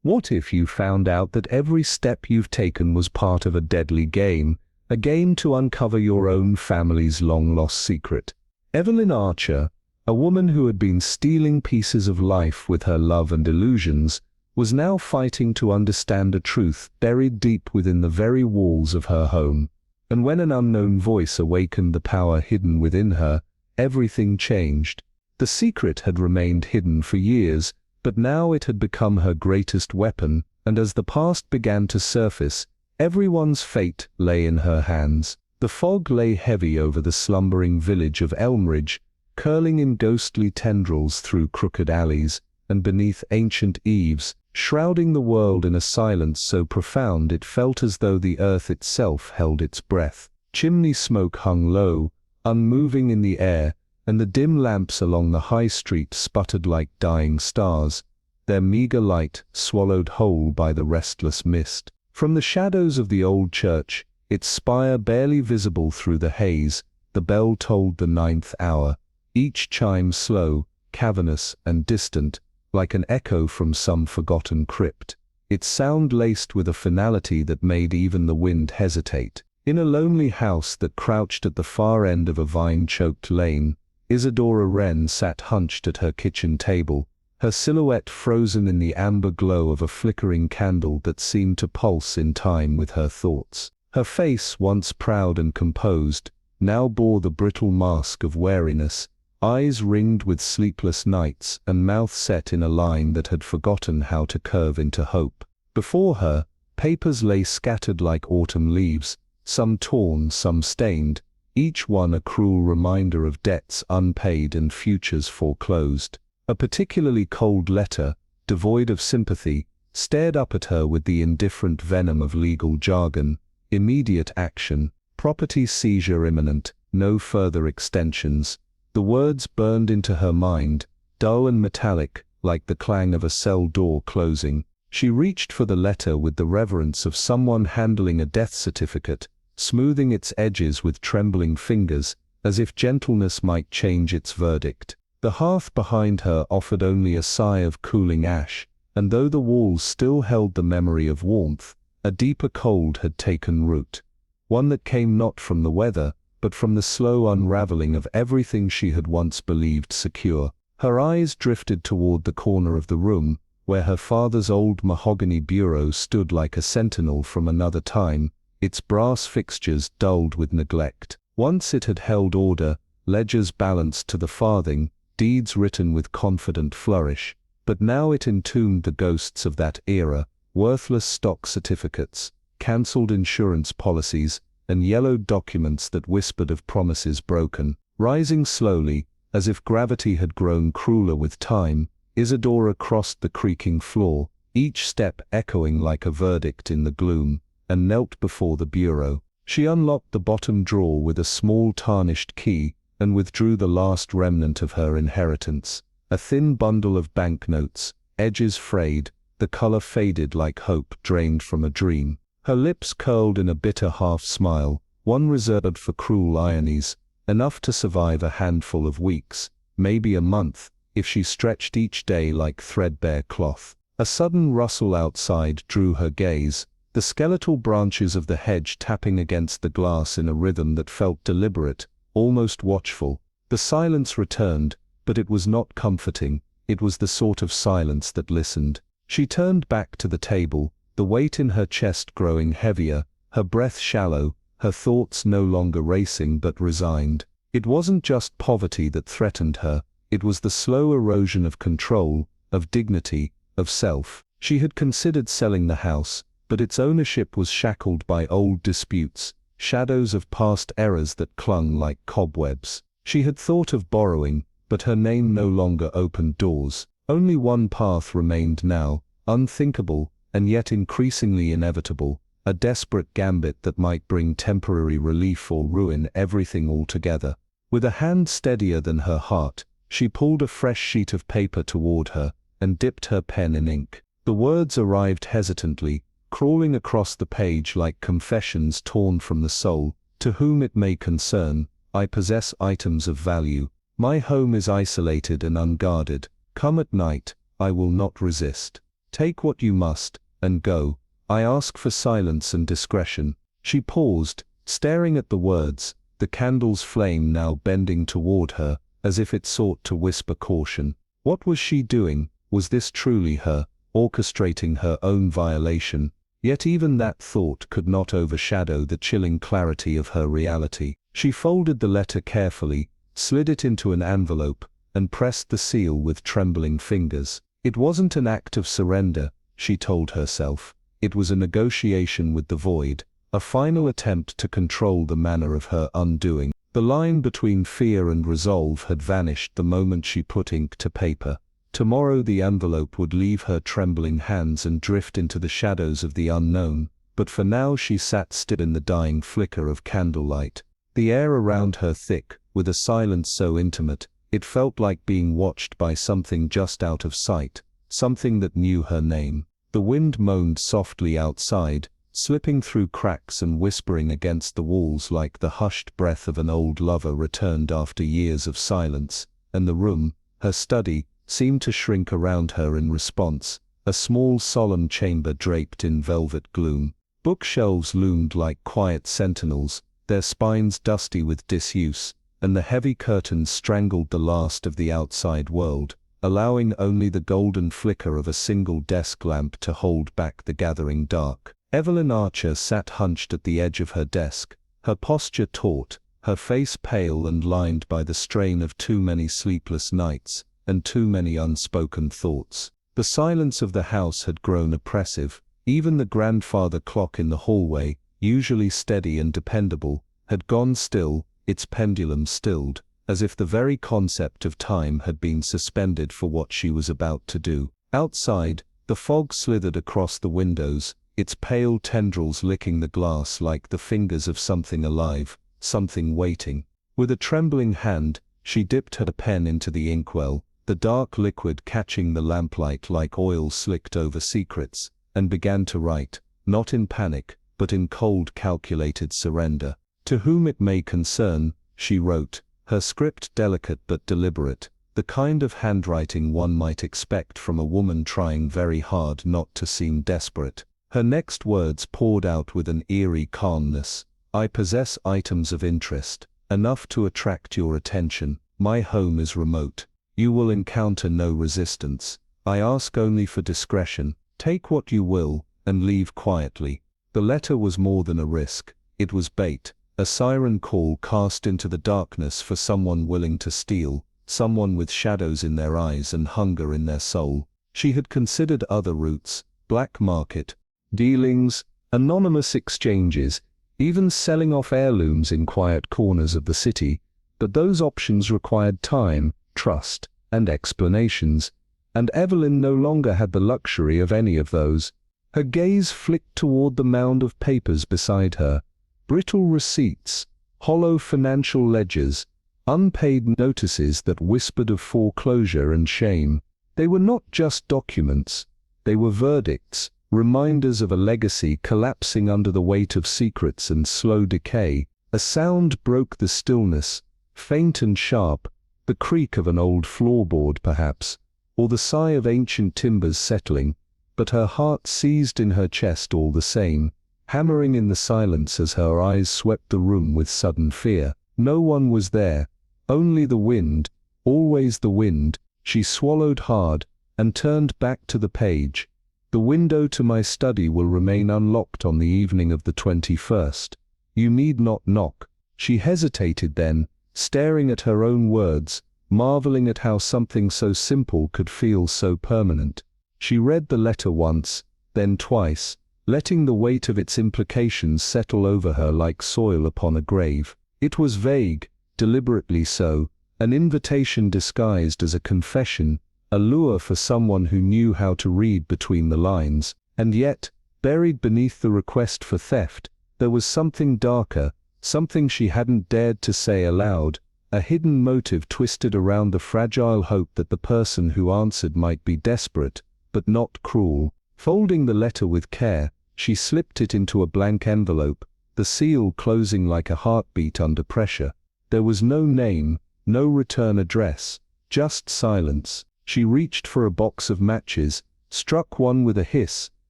What if you found out that every step you've taken was part of a deadly game, a game to uncover your own family's long-lost secret? Evelyn Archer, a woman who had been stealing pieces of life with her love and illusions, was now fighting to understand a truth buried deep within the very walls of her home. And when an unknown voice awakened the power hidden within her, everything changed. The secret had remained hidden for years, but now it had become her greatest weapon, and as the past began to surface, everyone's fate lay in her hands. The fog lay heavy over the slumbering village of Elmridge, curling in ghostly tendrils through crooked alleys, and beneath ancient eaves, shrouding the world in a silence so profound it felt as though the earth itself held its breath. Chimney smoke hung low, unmoving in the air, and the dim lamps along the high street sputtered like dying stars, their meager light swallowed whole by the restless mist. From the shadows of the old church, its spire barely visible through the haze, the bell tolled the 9th hour, each chime slow, cavernous, and distant, like an echo from some forgotten crypt, its sound laced with a finality that made even the wind hesitate. In a lonely house that crouched at the far end of a vine-choked lane, Isadora Wren sat hunched at her kitchen table, her silhouette frozen in the amber glow of a flickering candle that seemed to pulse in time with her thoughts. Her face, once proud and composed, now bore the brittle mask of wariness, eyes ringed with sleepless nights and mouth set in a line that had forgotten how to curve into hope. Before her, papers lay scattered like autumn leaves, some torn, some stained, each one a cruel reminder of debts unpaid and futures foreclosed. A particularly cold letter, devoid of sympathy, stared up at her with the indifferent venom of legal jargon. Immediate action, property seizure imminent, no further extensions. The words burned into her mind, dull and metallic, like the clang of a cell door closing. She reached for the letter with the reverence of someone handling a death certificate, smoothing its edges with trembling fingers, as if gentleness might change its verdict. The hearth behind her offered only a sigh of cooling ash, and though the walls still held the memory of warmth, a deeper cold had taken root, one that came not from the weather, but from the slow unraveling of everything she had once believed secure. Her eyes drifted toward the corner of the room, where her father's old mahogany bureau stood like a sentinel from another time, its brass fixtures dulled with neglect. Once it had held order, ledgers balanced to the farthing, deeds written with confident flourish, but now it entombed the ghosts of that era, worthless stock certificates, cancelled insurance policies, and yellowed documents that whispered of promises broken. Rising slowly, as if gravity had grown crueler with time, Isadora crossed the creaking floor, each step echoing like a verdict in the gloom, and knelt before the bureau. She unlocked the bottom drawer with a small tarnished key, and withdrew the last remnant of her inheritance, a thin bundle of banknotes, edges frayed, the color faded like hope drained from a dream. Her lips curled in a bitter half-smile, one reserved for cruel ironies, enough to survive a handful of weeks, maybe a month, if she stretched each day like threadbare cloth. A sudden rustle outside drew her gaze, the skeletal branches of the hedge tapping against the glass in a rhythm that felt deliberate, almost watchful. The silence returned, but it was not comforting, it was the sort of silence that listened. She turned back to the table, the weight in her chest growing heavier, her breath shallow, her thoughts no longer racing but resigned. It wasn't just poverty that threatened her, it was the slow erosion of control, of dignity, of self. She had considered selling the house, but its ownership was shackled by old disputes, shadows of past errors that clung like cobwebs. She had thought of borrowing, but her name no longer opened doors. Only one path remained now, unthinkable, and yet increasingly inevitable, a desperate gambit that might bring temporary relief or ruin everything altogether. With a hand steadier than her heart, she pulled a fresh sheet of paper toward her, and dipped her pen in ink. The words arrived hesitantly, crawling across the page like confessions torn from the soul. To whom it may concern, I possess items of value. My home is isolated and unguarded. Come at night, I will not resist. Take what you must, and go. I ask for silence and discretion." She paused, staring at the words, the candle's flame now bending toward her, as if it sought to whisper caution. What was she doing? Was this truly her, orchestrating her own violation? Yet even that thought could not overshadow the chilling clarity of her reality. She folded the letter carefully, slid it into an envelope, and pressed the seal with trembling fingers. It wasn't an act of surrender, she told herself. It was a negotiation with the void, a final attempt to control the manner of her undoing. The line between fear and resolve had vanished the moment she put ink to paper. Tomorrow the envelope would leave her trembling hands and drift into the shadows of the unknown, but for now she sat still in the dying flicker of candlelight. The air around her thick, with a silence so intimate, it felt like being watched by something just out of sight, something that knew her name. The wind moaned softly outside, slipping through cracks and whispering against the walls like the hushed breath of an old lover returned after years of silence, and the room, her study, seemed to shrink around her in response, a small solemn chamber draped in velvet gloom. Bookshelves loomed like quiet sentinels, their spines dusty with disuse, and the heavy curtains strangled the last of the outside world, allowing only the golden flicker of a single desk lamp to hold back the gathering dark. Evelyn Archer sat hunched at the edge of her desk, her posture taut, her face pale and lined by the strain of too many sleepless nights, and too many unspoken thoughts. The silence of the house had grown oppressive. Even the grandfather clock in the hallway, usually steady and dependable, had gone still, its pendulum stilled, as if the very concept of time had been suspended for what she was about to do. Outside, the fog slithered across the windows, its pale tendrils licking the glass like the fingers of something alive, something waiting. With a trembling hand, she dipped her pen into the inkwell, the dark liquid catching the lamplight like oil slicked over secrets, and began to write, not in panic, but in cold calculated surrender. "To whom it may concern," she wrote, her script delicate but deliberate, the kind of handwriting one might expect from a woman trying very hard not to seem desperate. Her next words poured out with an eerie calmness. "I possess items of interest, enough to attract your attention. My home is remote. You will encounter no resistance. I ask only for discretion. Take what you will, and leave quietly." The letter was more than a risk. It was bait, a siren call cast into the darkness for someone willing to steal, someone with shadows in their eyes and hunger in their soul. She had considered other routes, black market, dealings, anonymous exchanges, even selling off heirlooms in quiet corners of the city, but those options required time, trust, and explanations, and Evelyn no longer had the luxury of any of those. Her gaze flicked toward the mound of papers beside her, brittle receipts, hollow financial ledgers, unpaid notices that whispered of foreclosure and shame. They were not just documents, they were verdicts, reminders of a legacy collapsing under the weight of secrets and slow decay. A sound broke the stillness, faint and sharp, the creak of an old floorboard perhaps, or the sigh of ancient timbers settling, but her heart seized in her chest all the same, hammering in the silence as her eyes swept the room with sudden fear. No one was there, only the wind, always the wind. She swallowed hard, and turned back to the page. "The window to my study will remain unlocked on the evening of the 21st. You need not knock." She hesitated then, staring at her own words, marveling at how something so simple could feel so permanent. She read the letter once, then twice, letting the weight of its implications settle over her like soil upon a grave. It was vague, deliberately so, an invitation disguised as a confession, a lure for someone who knew how to read between the lines, and yet, buried beneath the request for theft, there was something darker, something she hadn't dared to say aloud, a hidden motive twisted around the fragile hope that the person who answered might be desperate, but not cruel. Folding the letter with care, she slipped it into a blank envelope, the seal closing like a heartbeat under pressure. There was no name, no return address, just silence. She reached for a box of matches, struck one with a hiss,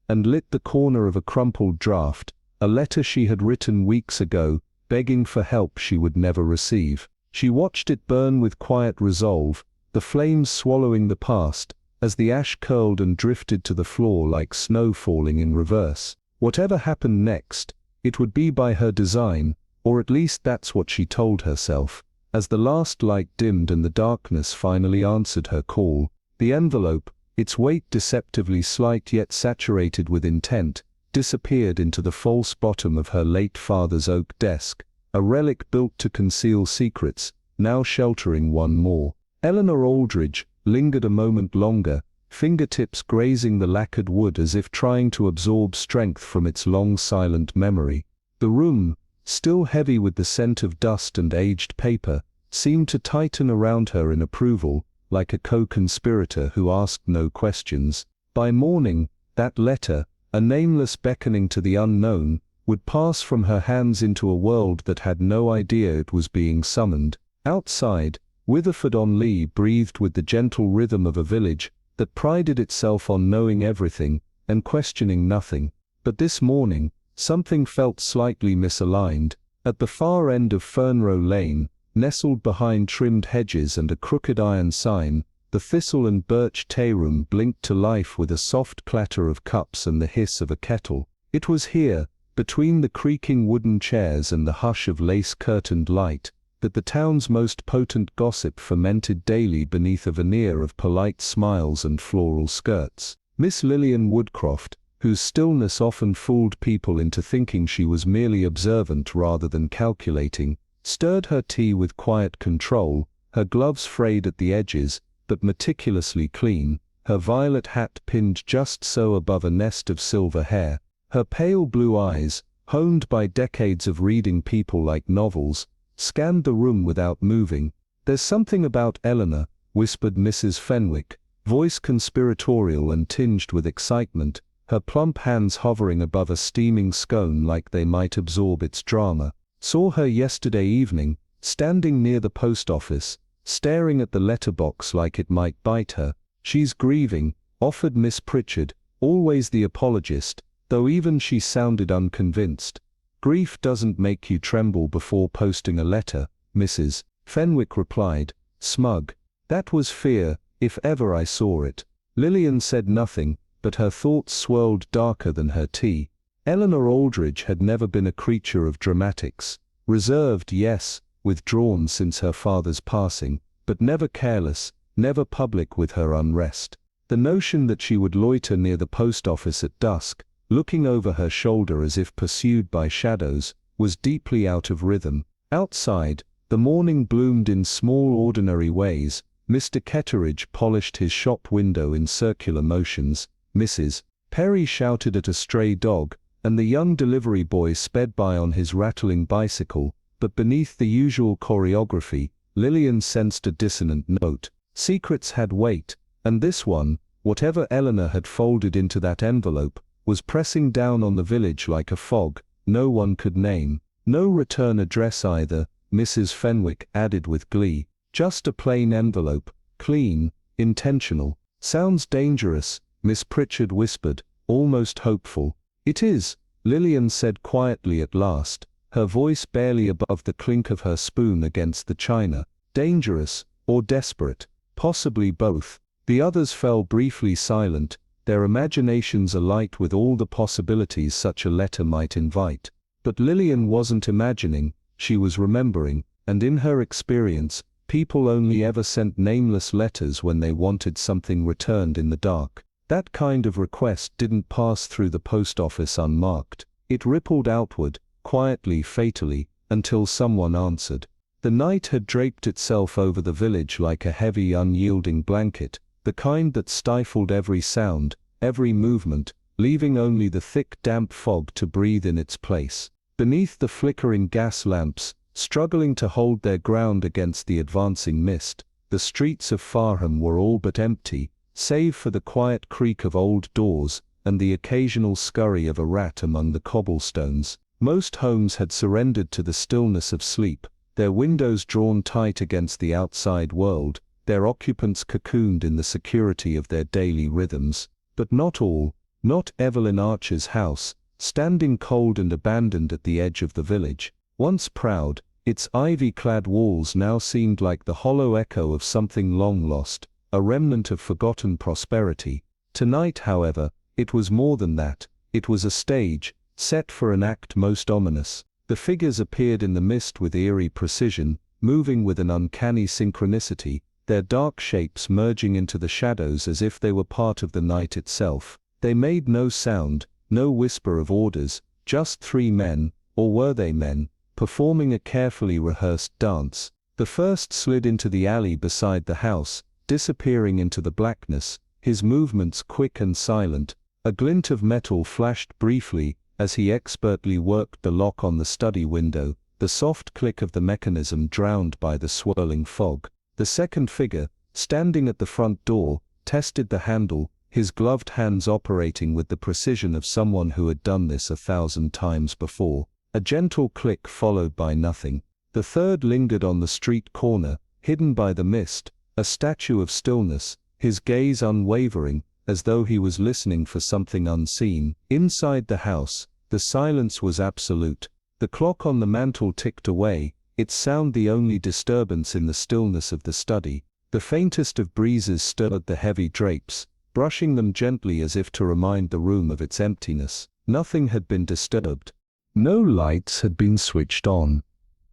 and lit the corner of a crumpled draft, a letter she had written weeks ago, begging for help she would never receive. She watched it burn with quiet resolve, the flames swallowing the past, as the ash curled and drifted to the floor like snow falling in reverse. Whatever happened next, it would be by her design, or at least that's what she told herself. As the last light dimmed and the darkness finally answered her call, the envelope, its weight deceptively slight yet saturated with intent, disappeared into the false bottom of her late father's oak desk, a relic built to conceal secrets, now sheltering one more. Eleanor Aldridge lingered a moment longer, fingertips grazing the lacquered wood as if trying to absorb strength from its long silent memory. The room, still heavy with the scent of dust and aged paper, seemed to tighten around her in approval, like a co-conspirator who asked no questions. By morning, that letter, a nameless beckoning to the unknown, would pass from her hands into a world that had no idea it was being summoned. Outside, Witherford-on-Lee breathed with the gentle rhythm of a village that prided itself on knowing everything and questioning nothing. But this morning, something felt slightly misaligned. At the far end of Fernroe Lane, nestled behind trimmed hedges and a crooked iron sign, the thistle and birch tea-room blinked to life with a soft clatter of cups and the hiss of a kettle. It was here, between the creaking wooden chairs and the hush of lace-curtained light, that the town's most potent gossip fermented daily beneath a veneer of polite smiles and floral skirts. Miss Lillian Woodcroft, whose stillness often fooled people into thinking she was merely observant rather than calculating, stirred her tea with quiet control, her gloves frayed at the edges, but meticulously clean, her violet hat pinned just so above a nest of silver hair, her pale blue eyes, honed by decades of reading people like novels, scanned the room without moving. "There's something about Eleanor," whispered Mrs. Fenwick, voice conspiratorial and tinged with excitement, her plump hands hovering above a steaming scone like they might absorb its drama. "Saw her yesterday evening, standing near the post office, staring at the letterbox like it might bite her. She's grieving," offered Miss Pritchard, always the apologist, though even she sounded unconvinced. "Grief doesn't make you tremble before posting a letter," Mrs. Fenwick replied, smug. "That was fear, if ever I saw it." Lillian said nothing, but her thoughts swirled darker than her tea. Eleanor Aldridge had never been a creature of dramatics. Reserved, yes, withdrawn since her father's passing, but never careless, never public with her unrest. The notion that she would loiter near the post office at dusk, looking over her shoulder as if pursued by shadows, was deeply out of rhythm. Outside, the morning bloomed in small ordinary ways. Mr. Ketteridge polished his shop window in circular motions, Mrs. Perry shouted at a stray dog, and the young delivery boy sped by on his rattling bicycle, but beneath the usual choreography, Lillian sensed a dissonant note. Secrets had weight, and this one, whatever Eleanor had folded into that envelope, was pressing down on the village like a fog no one could name. "No return address either," Mrs. Fenwick added with glee. "Just a plain envelope, clean, intentional." "Sounds dangerous," Miss Pritchard whispered, almost hopeful. "It is," Lillian said quietly at last, her voice barely above the clink of her spoon against the china. "Dangerous, or desperate. Possibly both." The others fell briefly silent, their imaginations alight with all the possibilities such a letter might invite. But Lillian wasn't imagining, she was remembering, and in her experience, people only ever sent nameless letters when they wanted something returned in the dark. That kind of request didn't pass through the post office unmarked. It rippled outward, quietly, fatally, until someone answered. The night had draped itself over the village like a heavy, unyielding blanket, the kind that stifled every sound, every movement, leaving only the thick damp fog to breathe in its place. Beneath the flickering gas lamps, struggling to hold their ground against the advancing mist, the streets of Farnham were all but empty, save for the quiet creak of old doors, and the occasional scurry of a rat among the cobblestones. Most homes had surrendered to the stillness of sleep, their windows drawn tight against the outside world, their occupants cocooned in the security of their daily rhythms. But not all, not Evelyn Archer's house, standing cold and abandoned at the edge of the village. Once proud, its ivy-clad walls now seemed like the hollow echo of something long lost, a remnant of forgotten prosperity. Tonight, however, it was more than that. It was a stage, set for an act most ominous. The figures appeared in the mist with eerie precision, moving with an uncanny synchronicity, their dark shapes merging into the shadows as if they were part of the night itself. They made no sound, no whisper of orders, just three men, or were they men, performing a carefully rehearsed dance. The first slid into the alley beside the house, disappearing into the blackness, his movements quick and silent. A glint of metal flashed briefly as he expertly worked the lock on the study window, the soft click of the mechanism drowned by the swirling fog. The second figure, standing at the front door, tested the handle, his gloved hands operating with the precision of someone who had done this 1,000 times before. A gentle click followed by nothing. The third lingered on the street corner, hidden by the mist, a statue of stillness, his gaze unwavering, as though he was listening for something unseen. Inside the house, the silence was absolute. The clock on the mantel ticked away, its sound the only disturbance in the stillness of the study. The faintest of breezes stirred the heavy drapes, brushing them gently as if to remind the room of its emptiness. Nothing had been disturbed. No lights had been switched on.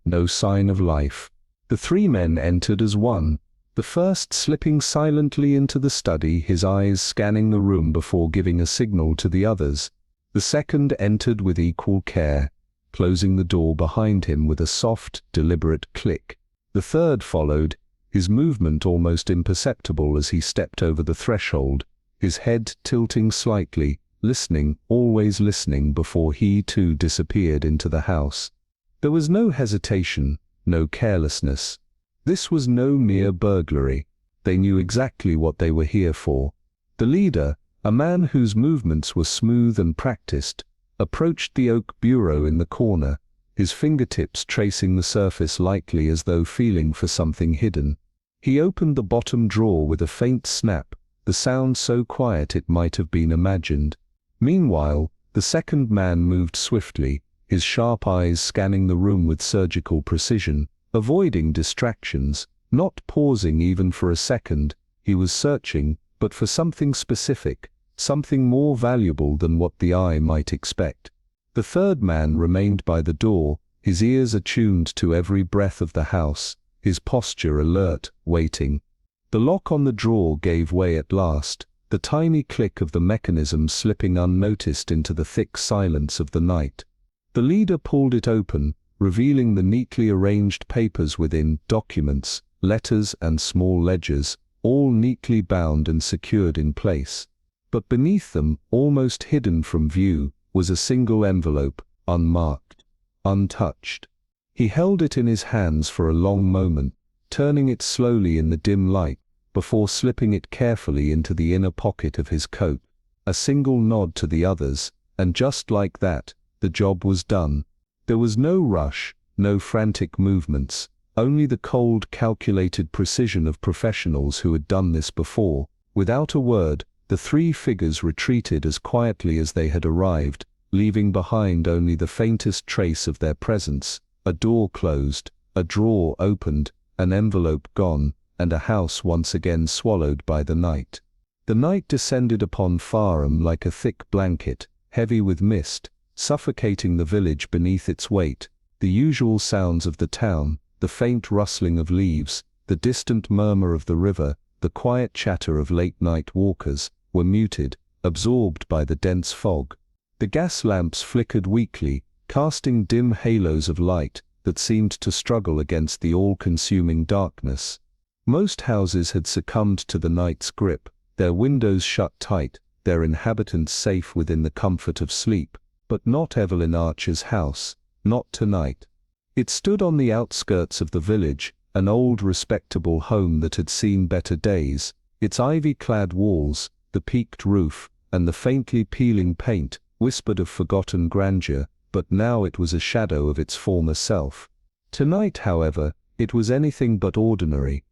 No sign of life. The three men entered as one, the first slipping silently into the study, his eyes scanning the room before giving a signal to the others. The second entered with equal care, closing the door behind him with a soft, deliberate click. The third followed, his movement almost imperceptible as he stepped over the threshold, his head tilting slightly, listening, always listening before he too disappeared into the house. There was no hesitation, no carelessness. This was no mere burglary. They knew exactly what they were here for. The leader, a man whose movements were smooth and practiced, approached the oak bureau in the corner, his fingertips tracing the surface lightly as though feeling for something hidden. He opened the bottom drawer with a faint snap, the sound so quiet it might have been imagined. Meanwhile, the second man moved swiftly, his sharp eyes scanning the room with surgical precision, avoiding distractions, not pausing even for a second. He was searching, but for something specific, something more valuable than what the eye might expect. The third man remained by the door, his ears attuned to every breath of the house, his posture alert, waiting. The lock on the drawer gave way at last, the tiny click of the mechanism slipping unnoticed into the thick silence of the night. The leader pulled it open, revealing the neatly arranged papers within, documents, letters and small ledgers, all neatly bound and secured in place. But beneath them, almost hidden from view, was a single envelope, unmarked, untouched. He held it in his hands for a long moment, turning it slowly in the dim light, before slipping it carefully into the inner pocket of his coat. A single nod to the others, and just like that, the job was done. There was no rush, no frantic movements, only the cold, calculated precision of professionals who had done this before. Without a word, the three figures retreated as quietly as they had arrived, leaving behind only the faintest trace of their presence. A door closed, a drawer opened, an envelope gone, and a house once again swallowed by the night. The night descended upon Fareham like a thick blanket, heavy with mist, suffocating the village beneath its weight. The usual sounds of the town, the faint rustling of leaves, the distant murmur of the river, the quiet chatter of late-night walkers, were muted, absorbed by the dense fog. The gas lamps flickered weakly, casting dim halos of light that seemed to struggle against the all-consuming darkness. Most houses had succumbed to the night's grip, their windows shut tight, their inhabitants safe within the comfort of sleep. But not Evelyn Archer's house, not tonight. It stood on the outskirts of the village, an old respectable home that had seen better days. Its ivy-clad walls, the peaked roof, and the faintly peeling paint whispered of forgotten grandeur, but now it was a shadow of its former self. Tonight, however, it was anything but ordinary.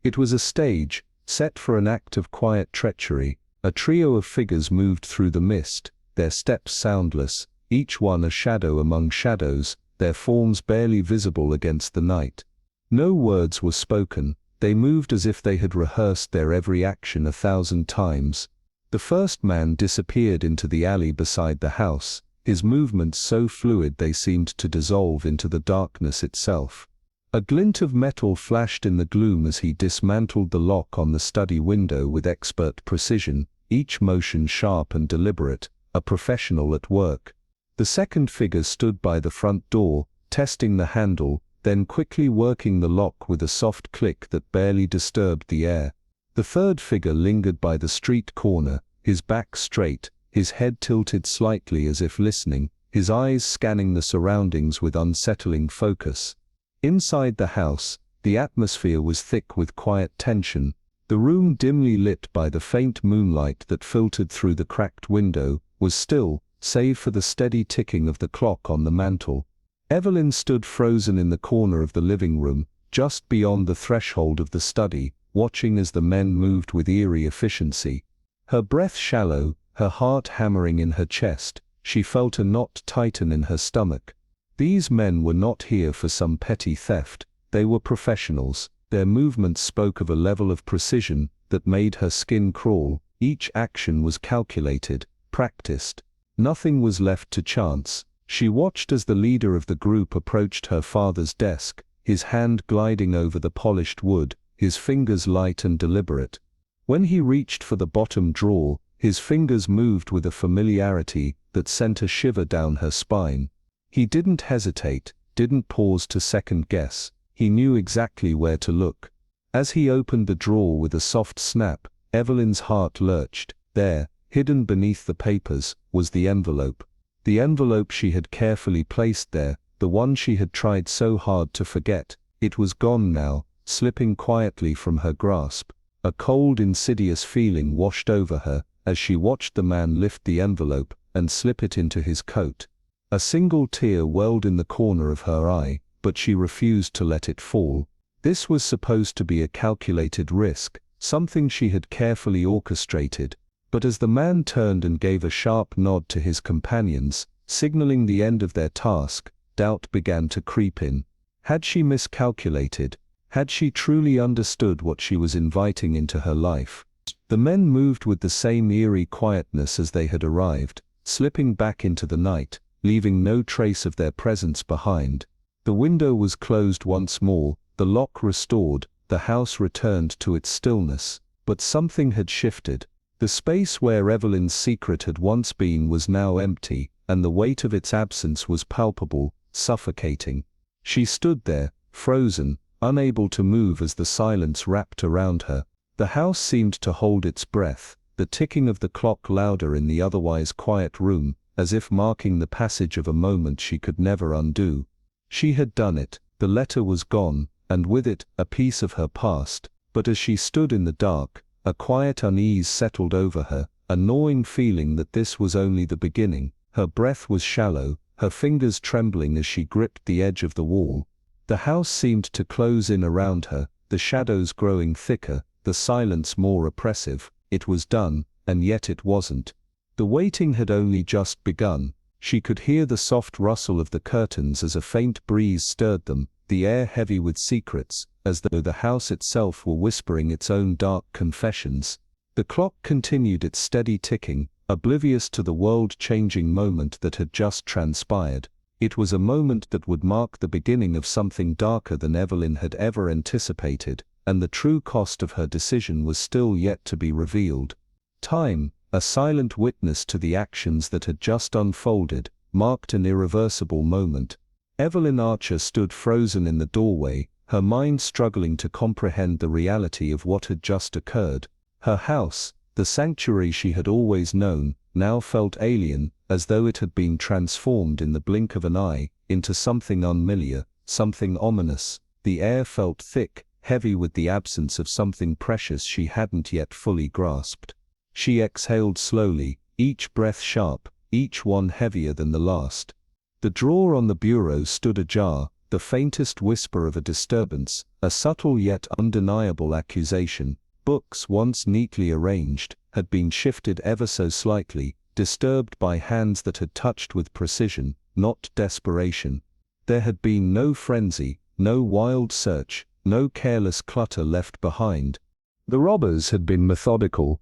It was a stage, set for an act of quiet treachery, A trio of figures moved through the mist, their steps soundless, each one a shadow among shadows, their forms barely visible against the night. No words were spoken, they moved as if they had rehearsed their every action 1,000 times. The first man disappeared into the alley beside the house, his movements so fluid they seemed to dissolve into the darkness itself. A glint of metal flashed in the gloom as he dismantled the lock on the study window with expert precision, each motion sharp and deliberate, a professional at work. The second figure stood by the front door, testing the handle, then quickly working the lock with a soft click that barely disturbed the air. The third figure lingered by the street corner, his back straight, his head tilted slightly as if listening, his eyes scanning the surroundings with unsettling focus. Inside the house, the atmosphere was thick with quiet tension. The room, dimly lit by the faint moonlight that filtered through the cracked window, was still, save for the steady ticking of the clock on the mantel. Evelyn stood frozen in the corner of the living room, just beyond the threshold of the study, watching as the men moved with eerie efficiency. Her breath shallow, her heart hammering in her chest, she felt a knot tighten in her stomach. These men were not here for some petty theft, they were professionals. Their movements spoke of a level of precision that made her skin crawl. Each action was calculated, practiced. Nothing was left to chance. She watched as the leader of the group approached her father's desk, his hand gliding over the polished wood, his fingers light and deliberate. When he reached for the bottom drawer, his fingers moved with a familiarity that sent a shiver down her spine. He didn't hesitate, didn't pause to second guess. He knew exactly where to look. As he opened the drawer with a soft snap, Evelyn's heart lurched. There, hidden beneath the papers, was the envelope. The envelope she had carefully placed there, the one she had tried so hard to forget. It was gone now, slipping quietly from her grasp. A cold, insidious feeling washed over her as she watched the man lift the envelope and slip it into his coat. A single tear welled in the corner of her eye, but she refused to let it fall. This was supposed to be a calculated risk, something she had carefully orchestrated. But as the man turned and gave a sharp nod to his companions, signaling the end of their task, doubt began to creep in. Had she miscalculated? Had she truly understood what she was inviting into her life? The men moved with the same eerie quietness as they had arrived, slipping back into the night, leaving no trace of their presence behind. The window was closed once more, the lock restored, the house returned to its stillness. But something had shifted. The space where Evelyn's secret had once been was now empty, and the weight of its absence was palpable, suffocating. She stood there, frozen, unable to move as the silence wrapped around her. The house seemed to hold its breath, the ticking of the clock louder in the otherwise quiet room, as if marking the passage of a moment she could never undo. She had done it, the letter was gone, and with it, a piece of her past. But as she stood in the dark, a quiet unease settled over her, a gnawing feeling that this was only the beginning. Her breath was shallow, her fingers trembling as she gripped the edge of the wall. The house seemed to close in around her, the shadows growing thicker, the silence more oppressive. It was done, and yet it wasn't. The waiting had only just begun. She could hear the soft rustle of the curtains as a faint breeze stirred them, the air heavy with secrets, as though the house itself were whispering its own dark confessions. The clock continued its steady ticking, oblivious to the world-changing moment that had just transpired. It was a moment that would mark the beginning of something darker than Evelyn had ever anticipated, and the true cost of her decision was still yet to be revealed. Time, a silent witness to the actions that had just unfolded, marked an irreversible moment. Evelyn Archer stood frozen in the doorway, her mind struggling to comprehend the reality of what had just occurred. Her house, the sanctuary she had always known, now felt alien, as though it had been transformed in the blink of an eye, into something unfamiliar, something ominous. The air felt thick, heavy with the absence of something precious she hadn't yet fully grasped. She exhaled slowly, each breath sharp, each one heavier than the last. The drawer on the bureau stood ajar, the faintest whisper of a disturbance, a subtle yet undeniable accusation. Books once neatly arranged, had been shifted ever so slightly, disturbed by hands that had touched with precision, not desperation. There had been no frenzy, no wild search, no careless clutter left behind. The robbers had been methodical,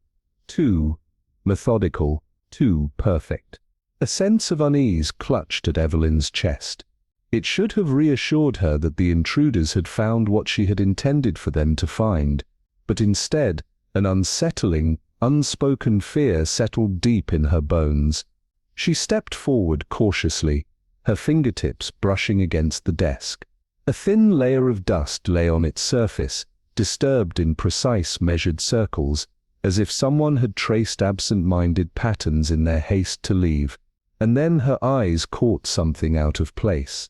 too perfect. A sense of unease clutched at Evelyn's chest. It should have reassured her that the intruders had found what she had intended for them to find, but instead, an unsettling, unspoken fear settled deep in her bones. She stepped forward cautiously, her fingertips brushing against the desk. A thin layer of dust lay on its surface, disturbed in precise measured circles, as if someone had traced absent-minded patterns in their haste to leave, and then her eyes caught something out of place.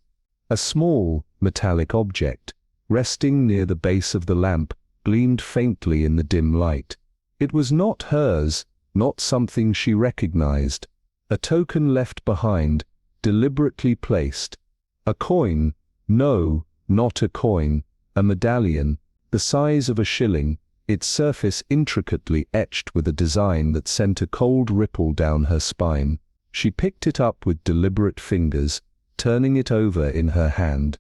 A small, metallic object, resting near the base of the lamp, gleamed faintly in the dim light. It was not hers, not something she recognized. A token left behind, deliberately placed. A coin? No, not a coin. A medallion, the size of a shilling, its surface intricately etched with a design that sent a cold ripple down her spine. She picked it up with deliberate fingers, turning it over in her hand.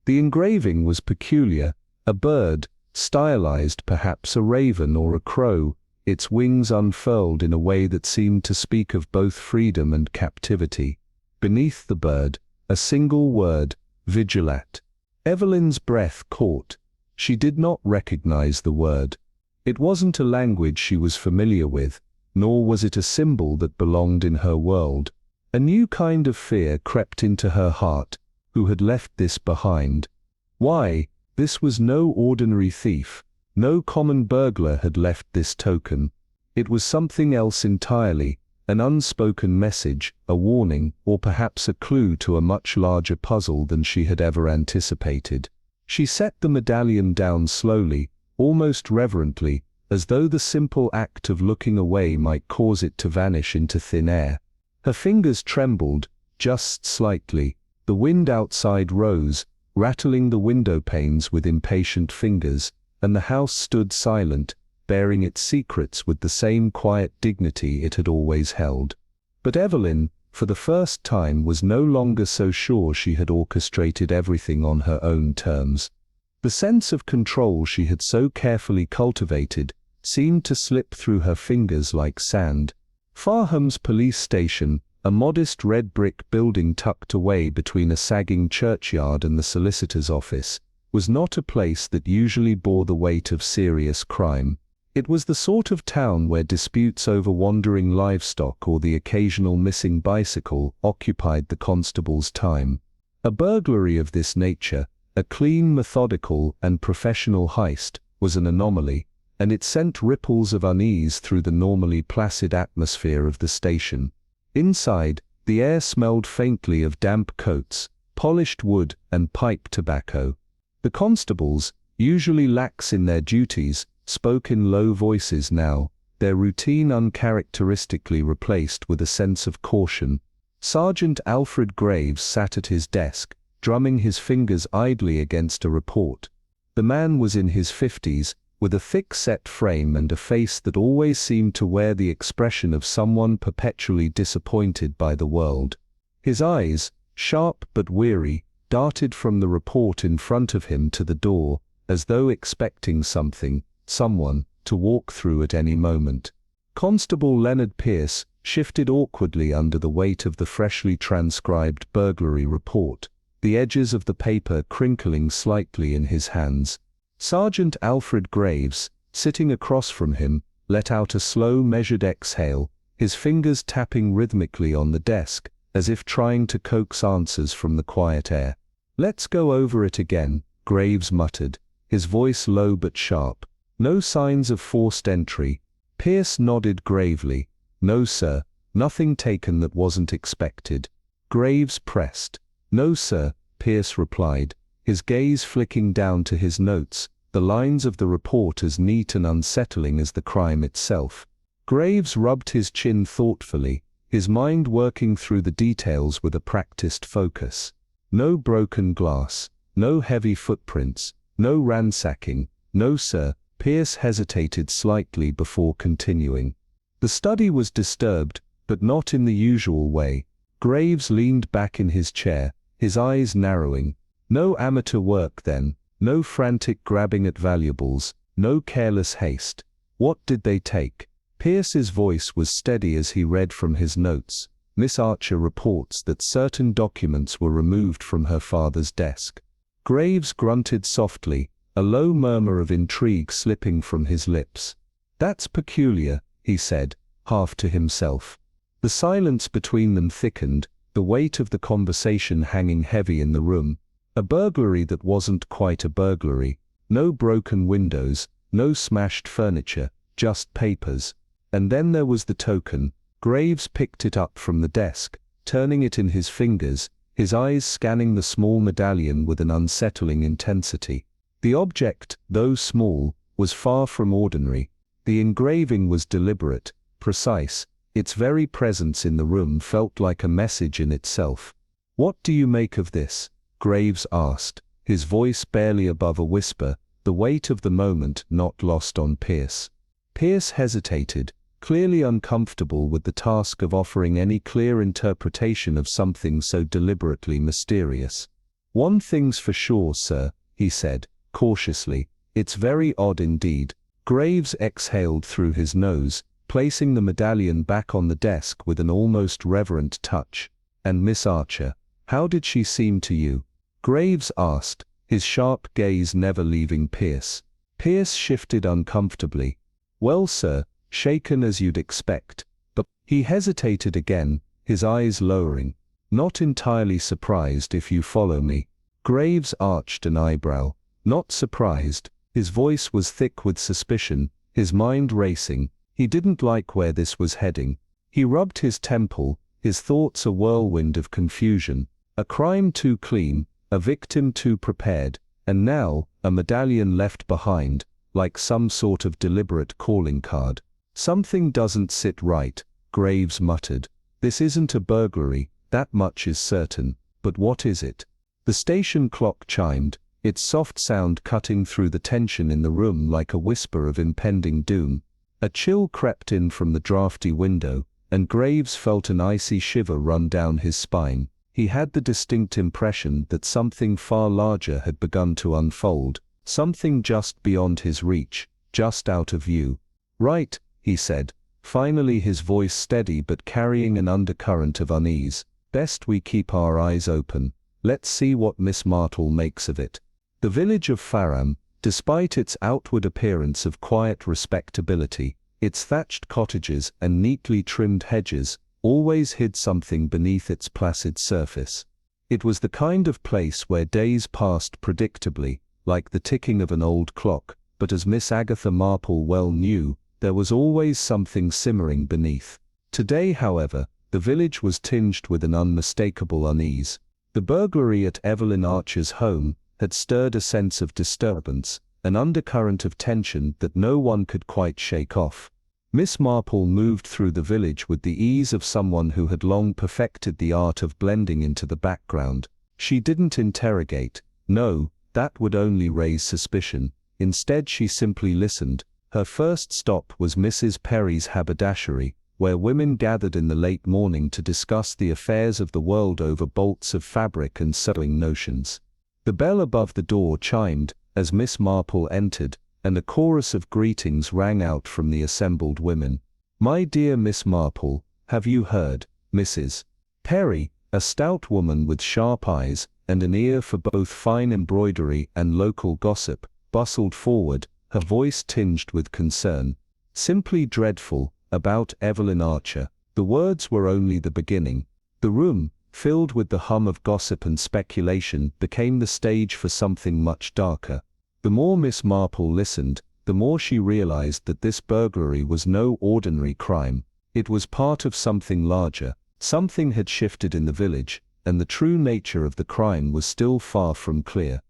The engraving was peculiar, a bird, stylized perhaps a raven or a crow, its wings unfurled in a way that seemed to speak of both freedom and captivity. Beneath the bird, a single word, vigilat. Evelyn's breath caught. She did not recognize the word. It wasn't a language she was familiar with, nor was it a symbol that belonged in her world. A new kind of fear crept into her heart. Who had left this behind? Why, this was no ordinary thief. No common burglar had left this token. It was something else entirely, an unspoken message, a warning, or perhaps a clue to a much larger puzzle than she had ever anticipated. She set the medallion down slowly, almost reverently, as though the simple act of looking away might cause it to vanish into thin air. Her fingers trembled, just slightly. The wind outside rose, rattling the window panes with impatient fingers, and the house stood silent, bearing its secrets with the same quiet dignity it had always held. But Evelyn, for the first time, was no longer so sure she had orchestrated everything on her own terms. The sense of control she had so carefully cultivated seemed to slip through her fingers like sand. Farham's police station, a modest red brick building tucked away between a sagging churchyard and the solicitor's office, was not a place that usually bore the weight of serious crime. It was the sort of town where disputes over wandering livestock or the occasional missing bicycle occupied the constable's time. A burglary of this nature, a clean, methodical, and professional heist, was an anomaly, and it sent ripples of unease through the normally placid atmosphere of the station. Inside, the air smelled faintly of damp coats, polished wood, and pipe tobacco. The constables, usually lax in their duties, spoke in low voices now, their routine uncharacteristically replaced with a sense of caution. Sergeant Alfred Graves sat at his desk, drumming his fingers idly against a report. The man was in his 50s, with a thick-set frame and a face that always seemed to wear the expression of someone perpetually disappointed by the world. His eyes, sharp but weary, darted from the report in front of him to the door, as though expecting someone, to walk through at any moment. Constable Leonard Pierce shifted awkwardly under the weight of the freshly transcribed burglary report, the edges of the paper crinkling slightly in his hands. Sergeant Alfred Graves, sitting across from him, let out a slow, measured exhale, his fingers tapping rhythmically on the desk, as if trying to coax answers from the quiet air. "Let's go over it again," Graves muttered, his voice low but sharp. "No signs of forced entry." Pierce nodded gravely. "No, sir. Nothing taken that wasn't expected." Graves pressed. "No, sir," Pierce replied, his gaze flicking down to his notes, the lines of the report as neat and unsettling as the crime itself. Graves rubbed his chin thoughtfully, his mind working through the details with a practiced focus. "No broken glass, no heavy footprints, no ransacking." "No, sir." Pierce hesitated slightly before continuing. The study was disturbed, but not in the usual way. Graves leaned back in his chair, his eyes narrowing. No amateur work then, no frantic grabbing at valuables, no careless haste. What did they take? Pierce's voice was steady as he read from his notes. Miss Archer reports that certain documents were removed from her father's desk. Graves grunted softly, a low murmur of intrigue slipping from his lips. That's peculiar, he said, half to himself. The silence between them thickened, the weight of the conversation hanging heavy in the room. A burglary that wasn't quite a burglary. No broken windows, no smashed furniture, just papers. And then there was the token. Graves picked it up from the desk, turning it in his fingers, his eyes scanning the small medallion with an unsettling intensity. The object, though small, was far from ordinary. The engraving was deliberate, precise. Its very presence in the room felt like a message in itself. "What do you make of this?" Graves asked, his voice barely above a whisper, the weight of the moment not lost on Pierce. Pierce hesitated, clearly uncomfortable with the task of offering any clear interpretation of something so deliberately mysterious. "One thing's for sure, sir," he said, cautiously. "It's very odd indeed." Graves exhaled through his nose, placing the medallion back on the desk with an almost reverent touch. "And Miss Archer, how did she seem to you?" Graves asked, his sharp gaze never leaving Pierce. Pierce shifted uncomfortably. "Well, sir, shaken as you'd expect." But he hesitated again, his eyes lowering. "Not entirely surprised, if you follow me." Graves arched an eyebrow. Not surprised. His voice was thick with suspicion, his mind racing. He didn't like where this was heading. He rubbed his temple, his thoughts a whirlwind of confusion. A crime too clean, a victim too prepared, and now, a medallion left behind, like some sort of deliberate calling card. "Something doesn't sit right," Graves muttered. "This isn't a burglary, that much is certain, but what is it?" The station clock chimed, its soft sound cutting through the tension in the room like a whisper of impending doom. A chill crept in from the drafty window, and Graves felt an icy shiver run down his spine. He had the distinct impression that something far larger had begun to unfold, something just beyond his reach, just out of view. "Right," he said, finally, his voice steady but carrying an undercurrent of unease. "Best we keep our eyes open. Let's see what Miss Marple makes of it." The village of Fareham, despite its outward appearance of quiet respectability, its thatched cottages and neatly trimmed hedges, always hid something beneath its placid surface. It was the kind of place where days passed predictably, like the ticking of an old clock, but as Miss Agatha Marple well knew, there was always something simmering beneath. Today, however, the village was tinged with an unmistakable unease. The burglary at Evelyn Archer's home had stirred a sense of disturbance, an undercurrent of tension that no one could quite shake off. Miss Marple moved through the village with the ease of someone who had long perfected the art of blending into the background. She didn't interrogate. No, that would only raise suspicion. Instead, she simply listened. Her first stop was Mrs. Perry's haberdashery, where women gathered in the late morning to discuss the affairs of the world over bolts of fabric and sewing notions. The bell above the door chimed as Miss Marple entered, and a chorus of greetings rang out from the assembled women. "My dear Miss Marple, have you heard?" Mrs. Perry, a stout woman with sharp eyes and an ear for both fine embroidery and local gossip, bustled forward, her voice tinged with concern. "Simply dreadful, about Evelyn Archer." The words were only the beginning. The room, filled with the hum of gossip and speculation, became the stage for something much darker. The more Miss Marple listened, the more she realized that this burglary was no ordinary crime. It was part of something larger. Something had shifted in the village, and the true nature of the crime was still far from clear.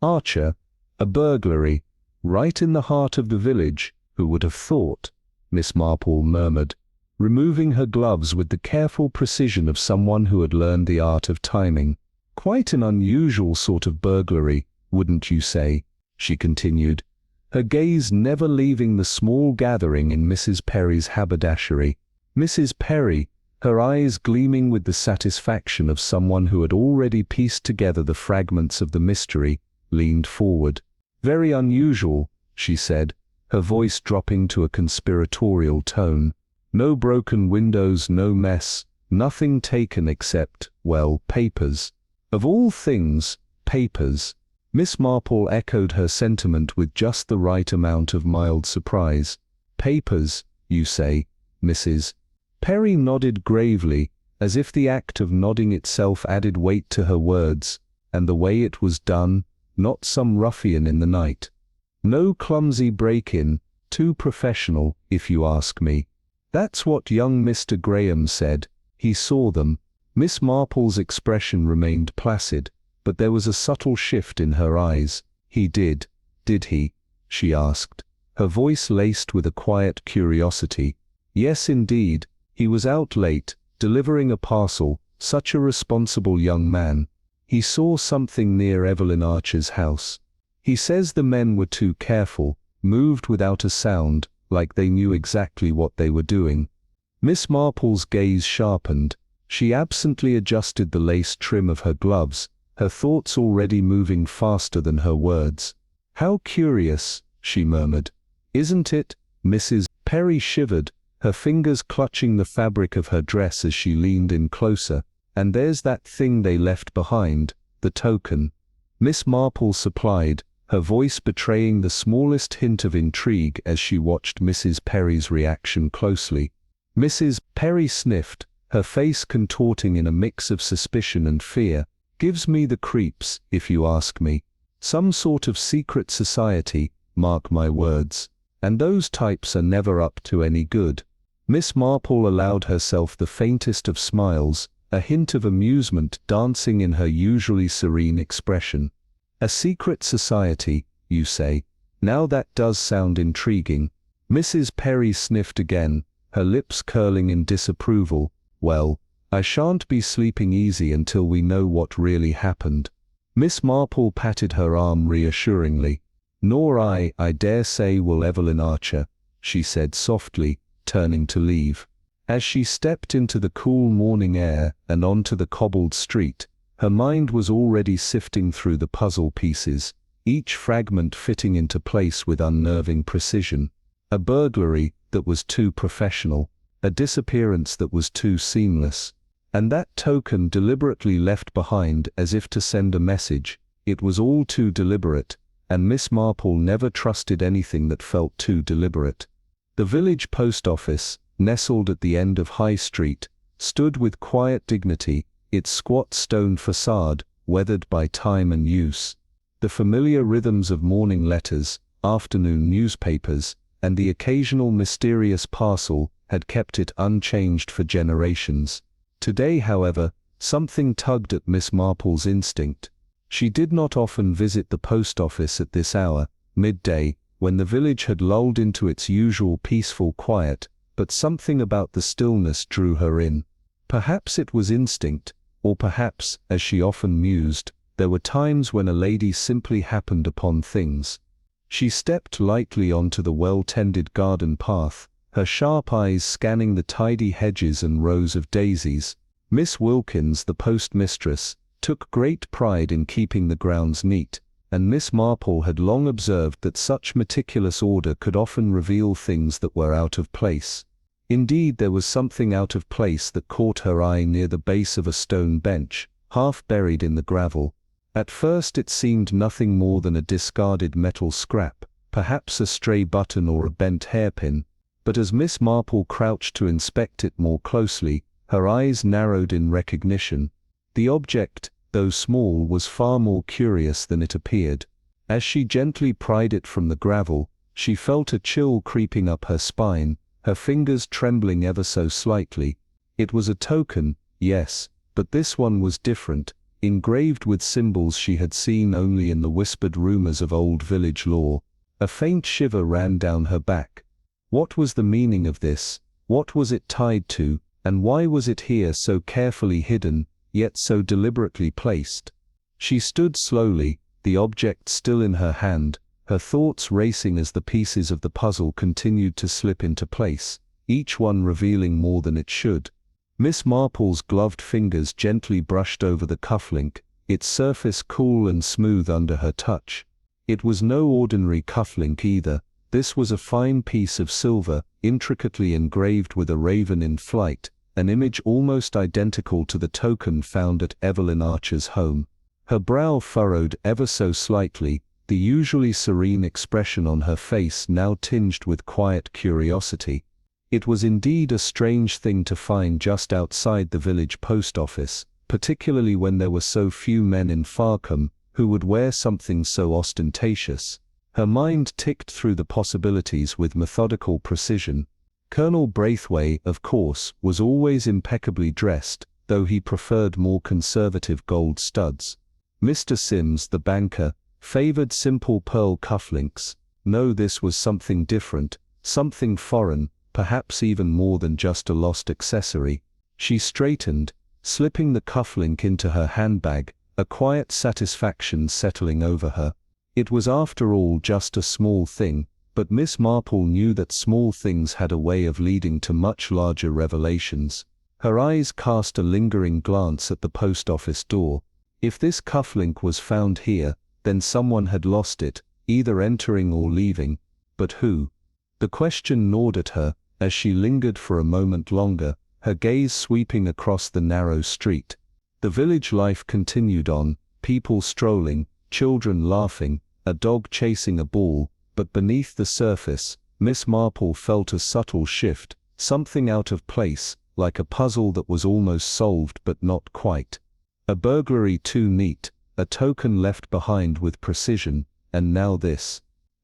Archer, a burglary, right in the heart of the village, who would have thought? Miss Marple murmured, removing her gloves with the careful precision of someone who had learned the art of timing. "Quite an unusual sort of burglary, wouldn't you say?" she continued, her gaze never leaving the small gathering in Mrs. Perry's haberdashery. Mrs. Perry, her eyes gleaming with the satisfaction of someone who had already pieced together the fragments of the mystery, leaned forward. "Very unusual," she said, her voice dropping to a conspiratorial tone. "No broken windows, no mess, nothing taken except, well, papers." "Of all things, papers." Miss Marple echoed her sentiment with just the right amount of mild surprise. "Papers, you say, Mrs. Perry nodded gravely, as if the act of nodding itself added weight to her words, and the way it was done, not some ruffian in the night. "No clumsy break-in, too professional, if you ask me." "That's what young Mr. Graham said. He saw them." Miss Marple's expression remained placid, but there was a subtle shift in her eyes. "He did he?" she asked, her voice laced with a quiet curiosity. "Yes, indeed. He was out late, delivering a parcel, such a responsible young man. He saw something near Evelyn Archer's house. He says the men were too careful, moved without a sound, like they knew exactly what they were doing." Miss Marple's gaze sharpened. She absently adjusted the lace trim of her gloves, her thoughts already moving faster than her words. "How curious," she murmured. "Isn't it?" Mrs. Perry shivered, her fingers clutching the fabric of her dress as she leaned in closer. "And there's that thing they left behind, the token," Miss Marple supplied, her voice betraying the smallest hint of intrigue as she watched Mrs. Perry's reaction closely. Mrs. Perry sniffed, her face contorting in a mix of suspicion and fear. "Gives me the creeps, if you ask me. Some sort of secret society, mark my words. And those types are never up to any good." Miss Marple allowed herself the faintest of smiles, a hint of amusement dancing in her usually serene expression. "A secret society, you say? Now that does sound intriguing." Mrs. Perry sniffed again, her lips curling in disapproval. "Well, I shan't be sleeping easy until we know what really happened." Miss Marple patted her arm reassuringly. "Nor I dare say, will Evelyn Archer," she said softly, turning to leave. As she stepped into the cool morning air and onto the cobbled street, her mind was already sifting through the puzzle pieces, each fragment fitting into place with unnerving precision. A burglary that was too professional, a disappearance that was too seamless, and that token deliberately left behind as if to send a message. It was all too deliberate, and Miss Marple never trusted anything that felt too deliberate. The village post office, nestled at the end of High Street, stood with quiet dignity, its squat stone facade weathered by time and use. The familiar rhythms of morning letters, afternoon newspapers, and the occasional mysterious parcel had kept it unchanged for generations. Today, however, something tugged at Miss Marple's instinct. She did not often visit the post office at this hour, midday, when the village had lulled into its usual peaceful quiet, but something about the stillness drew her in. Perhaps it was instinct, or perhaps, as she often mused, there were times when a lady simply happened upon things. She stepped lightly onto the well-tended garden path, her sharp eyes scanning the tidy hedges and rows of daisies. Miss Wilkins, the postmistress, took great pride in keeping the grounds neat, and Miss Marple had long observed that such meticulous order could often reveal things that were out of place. Indeed, there was something out of place that caught her eye near the base of a stone bench, half buried in the gravel. At first it seemed nothing more than a discarded metal scrap, perhaps a stray button or a bent hairpin, but as Miss Marple crouched to inspect it more closely, her eyes narrowed in recognition. The object, though small, was far more curious than it appeared. As she gently pried it from the gravel, she felt a chill creeping up her spine, her fingers trembling ever so slightly. It was a token, yes, but this one was different, engraved with symbols she had seen only in the whispered rumors of old village lore. A faint shiver ran down her back. What was the meaning of this? What was it tied to, and why was it here so carefully hidden, yet so deliberately placed? She stood slowly, the object still in her hand, her thoughts racing as the pieces of the puzzle continued to slip into place, each one revealing more than it should. Miss Marple's gloved fingers gently brushed over the cufflink, its surface cool and smooth under her touch. It was no ordinary cufflink either. This was a fine piece of silver, intricately engraved with a raven in flight, an image almost identical to the token found at Evelyn Archer's home. Her brow furrowed ever so slightly, the usually serene expression on her face now tinged with quiet curiosity. It was indeed a strange thing to find just outside the village post office, particularly when there were so few men in Farcombe who would wear something so ostentatious. Her mind ticked through the possibilities with methodical precision. Colonel Braithwaite, of course, was always impeccably dressed, though he preferred more conservative gold studs. Mr. Sims, the banker, favored simple pearl cufflinks. No, this was something different, something foreign, perhaps even more than just a lost accessory. She straightened, slipping the cufflink into her handbag, a quiet satisfaction settling over her. It was after all just a small thing, but Miss Marple knew that small things had a way of leading to much larger revelations. Her eyes cast a lingering glance at the post office door. If this cufflink was found here, then someone had lost it, either entering or leaving. But who? The question gnawed at her, as she lingered for a moment longer, her gaze sweeping across the narrow street. The village life continued on, people strolling, children laughing, a dog chasing a ball, but beneath the surface, Miss Marple felt a subtle shift, something out of place, like a puzzle that was almost solved but not quite. A burglary too neat, a token left behind with precision, and now this.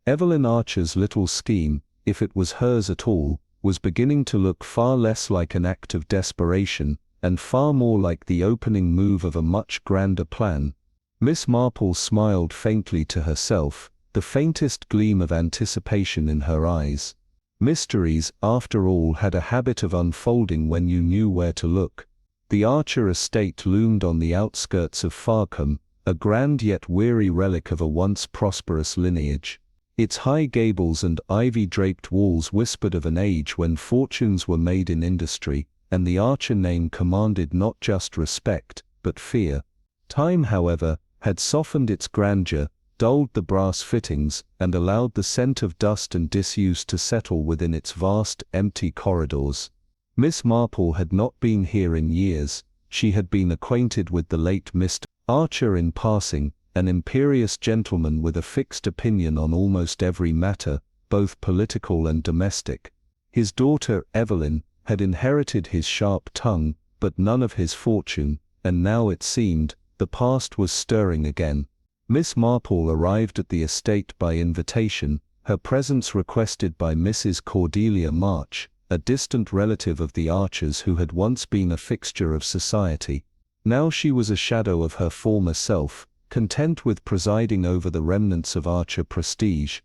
Evelyn Archer's little scheme, if it was hers at all, was beginning to look far less like an act of desperation, and far more like the opening move of a much grander plan. Miss Marple smiled faintly to herself, the faintest gleam of anticipation in her eyes. Mysteries, after all, had a habit of unfolding when you knew where to look. The Archer estate loomed on the outskirts of Farcombe, a grand yet weary relic of a once prosperous lineage. Its high gables and ivy-draped walls whispered of an age when fortunes were made in industry, and the Archer name commanded not just respect, but fear. Time, however, had softened its grandeur, dulled the brass fittings, and allowed the scent of dust and disuse to settle within its vast, empty corridors. Miss Marple had not been here in years. She had been acquainted with the late Mr. Archer in passing, an imperious gentleman with a fixed opinion on almost every matter, both political and domestic. His daughter, Evelyn, had inherited his sharp tongue, but none of his fortune, and now it seemed, the past was stirring again. Miss Marple arrived at the estate by invitation, her presence requested by Mrs. Cordelia March, a distant relative of the Archers who had once been a fixture of society. Now she was a shadow of her former self, content with presiding over the remnants of Archer prestige.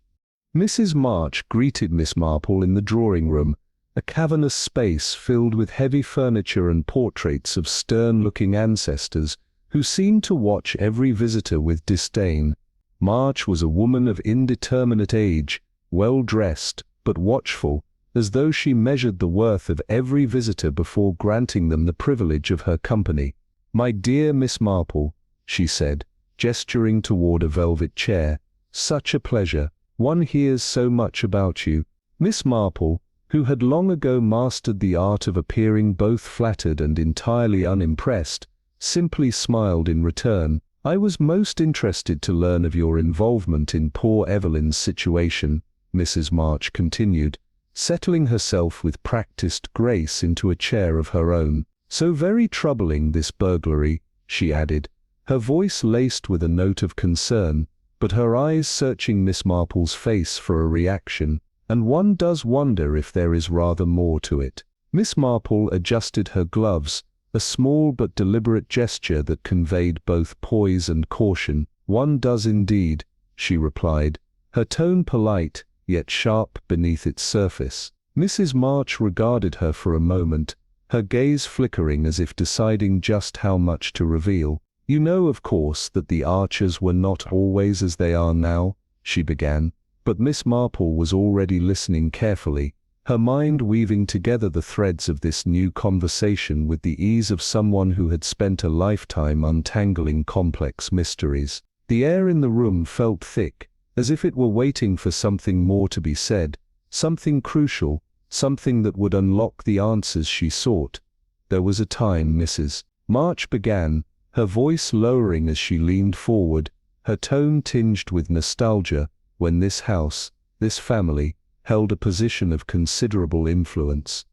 Mrs. March greeted Miss Marple in the drawing-room, a cavernous space filled with heavy furniture and portraits of stern-looking ancestors who seemed to watch every visitor with disdain. March was a woman of indeterminate age, well-dressed, but watchful, as though she measured the worth of every visitor before granting them the privilege of her company. "My dear Miss Marple," she said, gesturing toward a velvet chair, "such a pleasure. One hears so much about you." Miss Marple, who had long ago mastered the art of appearing both flattered and entirely unimpressed, simply smiled in return. "I was most interested to learn of your involvement in poor Evelyn's situation," Mrs. March continued, settling herself with practiced grace into a chair of her own. "So very troubling, this burglary," she added, her voice laced with a note of concern, but her eyes searching Miss Marple's face for a reaction, and one does wonder if there is rather more to it. Miss Marple adjusted her gloves, a small but deliberate gesture that conveyed both poise and caution. "One does indeed," she replied, her tone polite, yet sharp beneath its surface. Mrs. March regarded her for a moment, her gaze flickering as if deciding just how much to reveal. "You know, of course, that the Archers were not always as they are now," she began, but Miss Marple was already listening carefully, her mind weaving together the threads of this new conversation with the ease of someone who had spent a lifetime untangling complex mysteries. The air in the room felt thick, as if it were waiting for something more to be said, something crucial, something that would unlock the answers she sought. There was a time, Mrs. March began, her voice lowering as she leaned forward, her tone tinged with nostalgia, when this house, this family, held a position of considerable influence.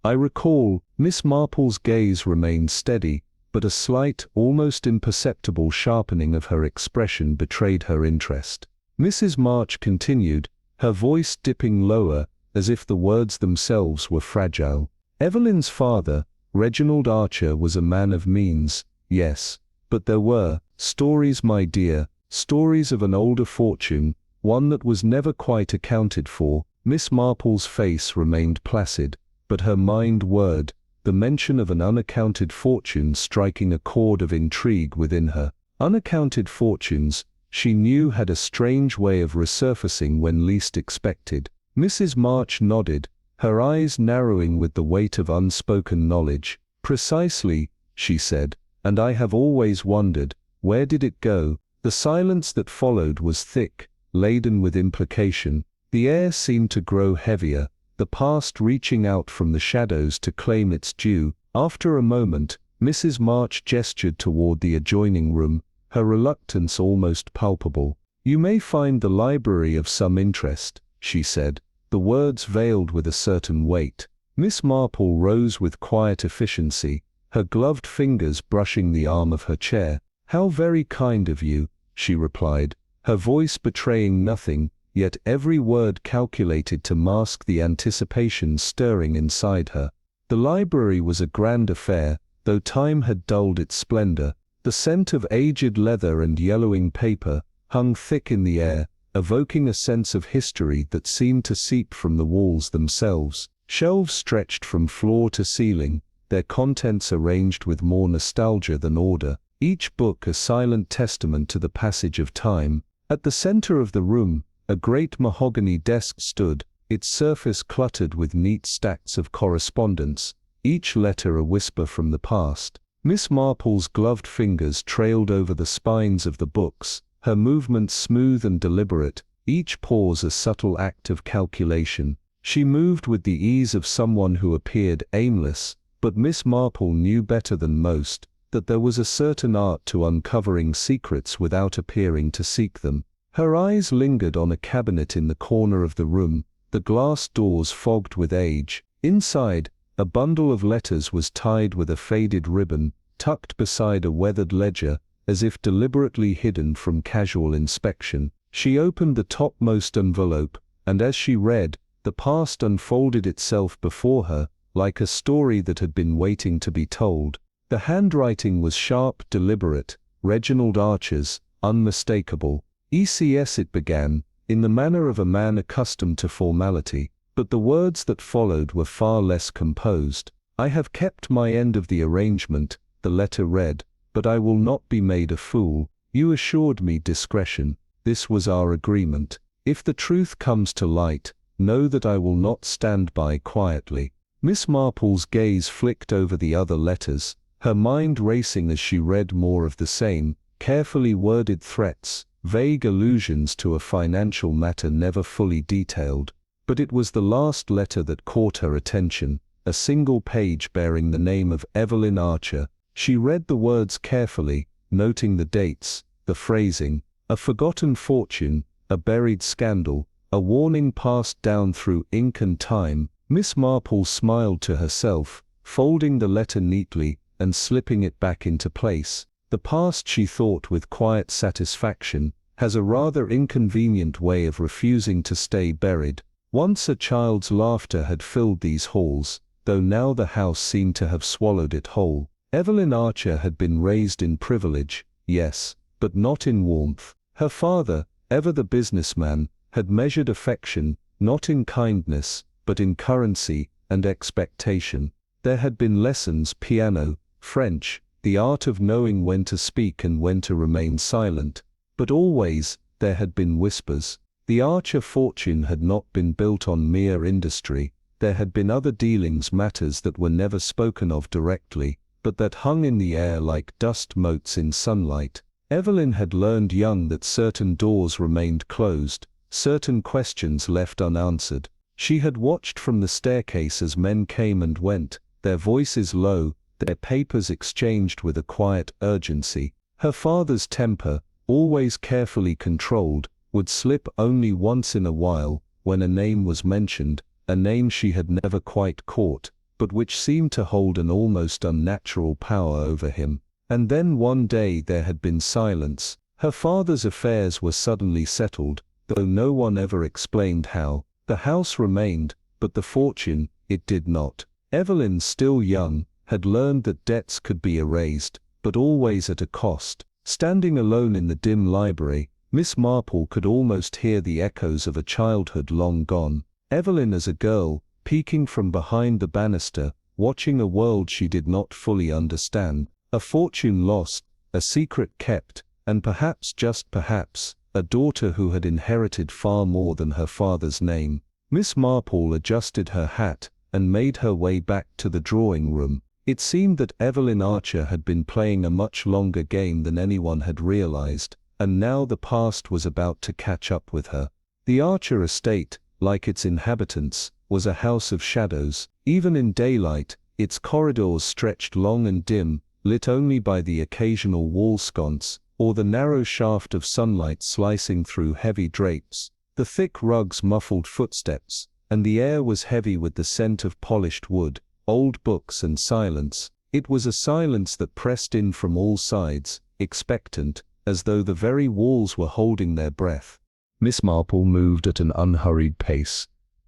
I recall. Miss Marple's gaze remained steady, but a slight, almost imperceptible sharpening of her expression betrayed her interest. Mrs. March continued, her voice dipping lower, as if the words themselves were fragile. Evelyn's father, Reginald Archer, was a man of means, yes, but there were stories, my dear, stories of an older fortune, one that was never quite accounted for. Miss Marple's face remained placid, but her mind whirred, the mention of an unaccounted fortune striking a chord of intrigue within her. Unaccounted fortunes, she knew, had a strange way of resurfacing when least expected. Mrs. March nodded, her eyes narrowing with the weight of unspoken knowledge. Precisely, she said, and I have always wondered, where did it go? The silence that followed was thick, laden with implication. The air seemed to grow heavier, the past reaching out from the shadows to claim its due. After a moment, Mrs. March gestured toward the adjoining room, her reluctance almost palpable. You may find the library of some interest, she said, the words veiled with a certain weight. Miss Marple rose with quiet efficiency, her gloved fingers brushing the arm of her chair. How very kind of you, she replied, her voice betraying nothing, yet every word calculated to mask the anticipation stirring inside her. The library was a grand affair, though time had dulled its splendor. The scent of aged leather and yellowing paper hung thick in the air, evoking a sense of history that seemed to seep from the walls themselves. Shelves stretched from floor to ceiling, their contents arranged with more nostalgia than order, each book a silent testament to the passage of time. At the center of the room, a great mahogany desk stood, its surface cluttered with neat stacks of correspondence, each letter a whisper from the past. Miss Marple's gloved fingers trailed over the spines of the books, her movements smooth and deliberate, each pause a subtle act of calculation. She moved with the ease of someone who appeared aimless, but Miss Marple knew better than most that there was a certain art to uncovering secrets without appearing to seek them. Her eyes lingered on a cabinet in the corner of the room, the glass doors fogged with age. Inside, a bundle of letters was tied with a faded ribbon, tucked beside a weathered ledger, as if deliberately hidden from casual inspection. She opened the topmost envelope, and as she read, the past unfolded itself before her, like a story that had been waiting to be told. The handwriting was sharp, deliberate, Reginald Archer's, unmistakable. ECS, it began, in the manner of a man accustomed to formality, but the words that followed were far less composed. I have kept my end of the arrangement, the letter read, but I will not be made a fool. You assured me discretion. This was our agreement. If the truth comes to light, know that I will not stand by quietly. Miss Marple's gaze flicked over the other letters, her mind racing as she read more of the same, carefully worded threats, vague allusions to a financial matter never fully detailed. But it was the last letter that caught her attention, a single page bearing the name of Evelyn Archer. She read the words carefully, noting the dates, the phrasing, a forgotten fortune, a buried scandal, a warning passed down through ink and time. Miss Marple smiled to herself, folding the letter neatly and slipping it back into place. The past, she thought with quiet satisfaction, has a rather inconvenient way of refusing to stay buried. Once a child's laughter had filled these halls, though now the house seemed to have swallowed it whole. Evelyn Archer had been raised in privilege, yes, but not in warmth. Her father, ever the businessman, had measured affection, not in kindness, but in currency and expectation. There had been lessons, piano, French, the art of knowing when to speak and when to remain silent. But always, there had been whispers. The Archer fortune had not been built on mere industry. There had been other dealings, matters that were never spoken of directly, but that hung in the air like dust motes in sunlight. Evelyn had learned young that certain doors remained closed, certain questions left unanswered. She had watched from the staircase as men came and went, their voices low, their papers exchanged with a quiet urgency. Her father's temper, always carefully controlled, would slip only once in a while, when a name was mentioned, a name she had never quite caught, but which seemed to hold an almost unnatural power over him. And then one day there had been silence. Her father's affairs were suddenly settled, though no one ever explained how. The house remained, but the fortune, it did not. Evelyn, still young, had learned that debts could be erased, but always at a cost. Standing alone in the dim library, Miss Marple could almost hear the echoes of a childhood long gone. Evelyn as a girl, peeking from behind the banister, watching a world she did not fully understand, a fortune lost, a secret kept, and perhaps, just perhaps, a daughter who had inherited far more than her father's name. Miss Marple adjusted her hat and made her way back to the drawing room. It seemed that Evelyn Archer had been playing a much longer game than anyone had realized, and now the past was about to catch up with her. The Archer estate, like its inhabitants, was a house of shadows. Even in daylight, its corridors stretched long and dim, lit only by the occasional wall sconce, or the narrow shaft of sunlight slicing through heavy drapes. The thick rugs muffled footsteps, and the air was heavy with the scent of polished wood, old books and silence. It was a silence that pressed in from all sides, expectant, as though the very walls were holding their breath. Miss Marple moved at an unhurried pace,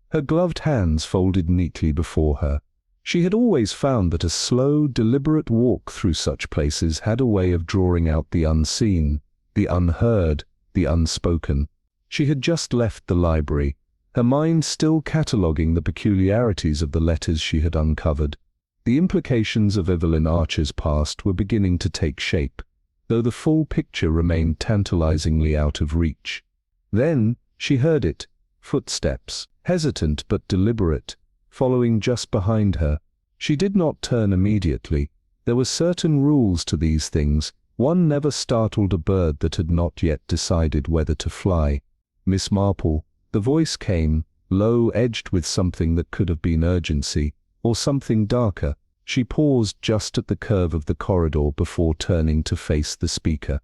her gloved hands folded neatly before her. She had always found that a slow, deliberate walk through such places had a way of drawing out the unseen, the unheard, the unspoken. She had just left the library, her mind still cataloguing the peculiarities of the letters she had uncovered. The implications of Evelyn Archer's past were beginning to take shape, though the full picture remained tantalizingly out of reach. Then, she heard it, footsteps, hesitant but deliberate, following just behind her. She did not turn immediately. There were certain rules to these things. One never startled a bird that had not yet decided whether to fly. Miss Marple, the voice came, low, edged with something that could have been urgency, or something darker. She paused just at the curve of the corridor before turning to face the speaker.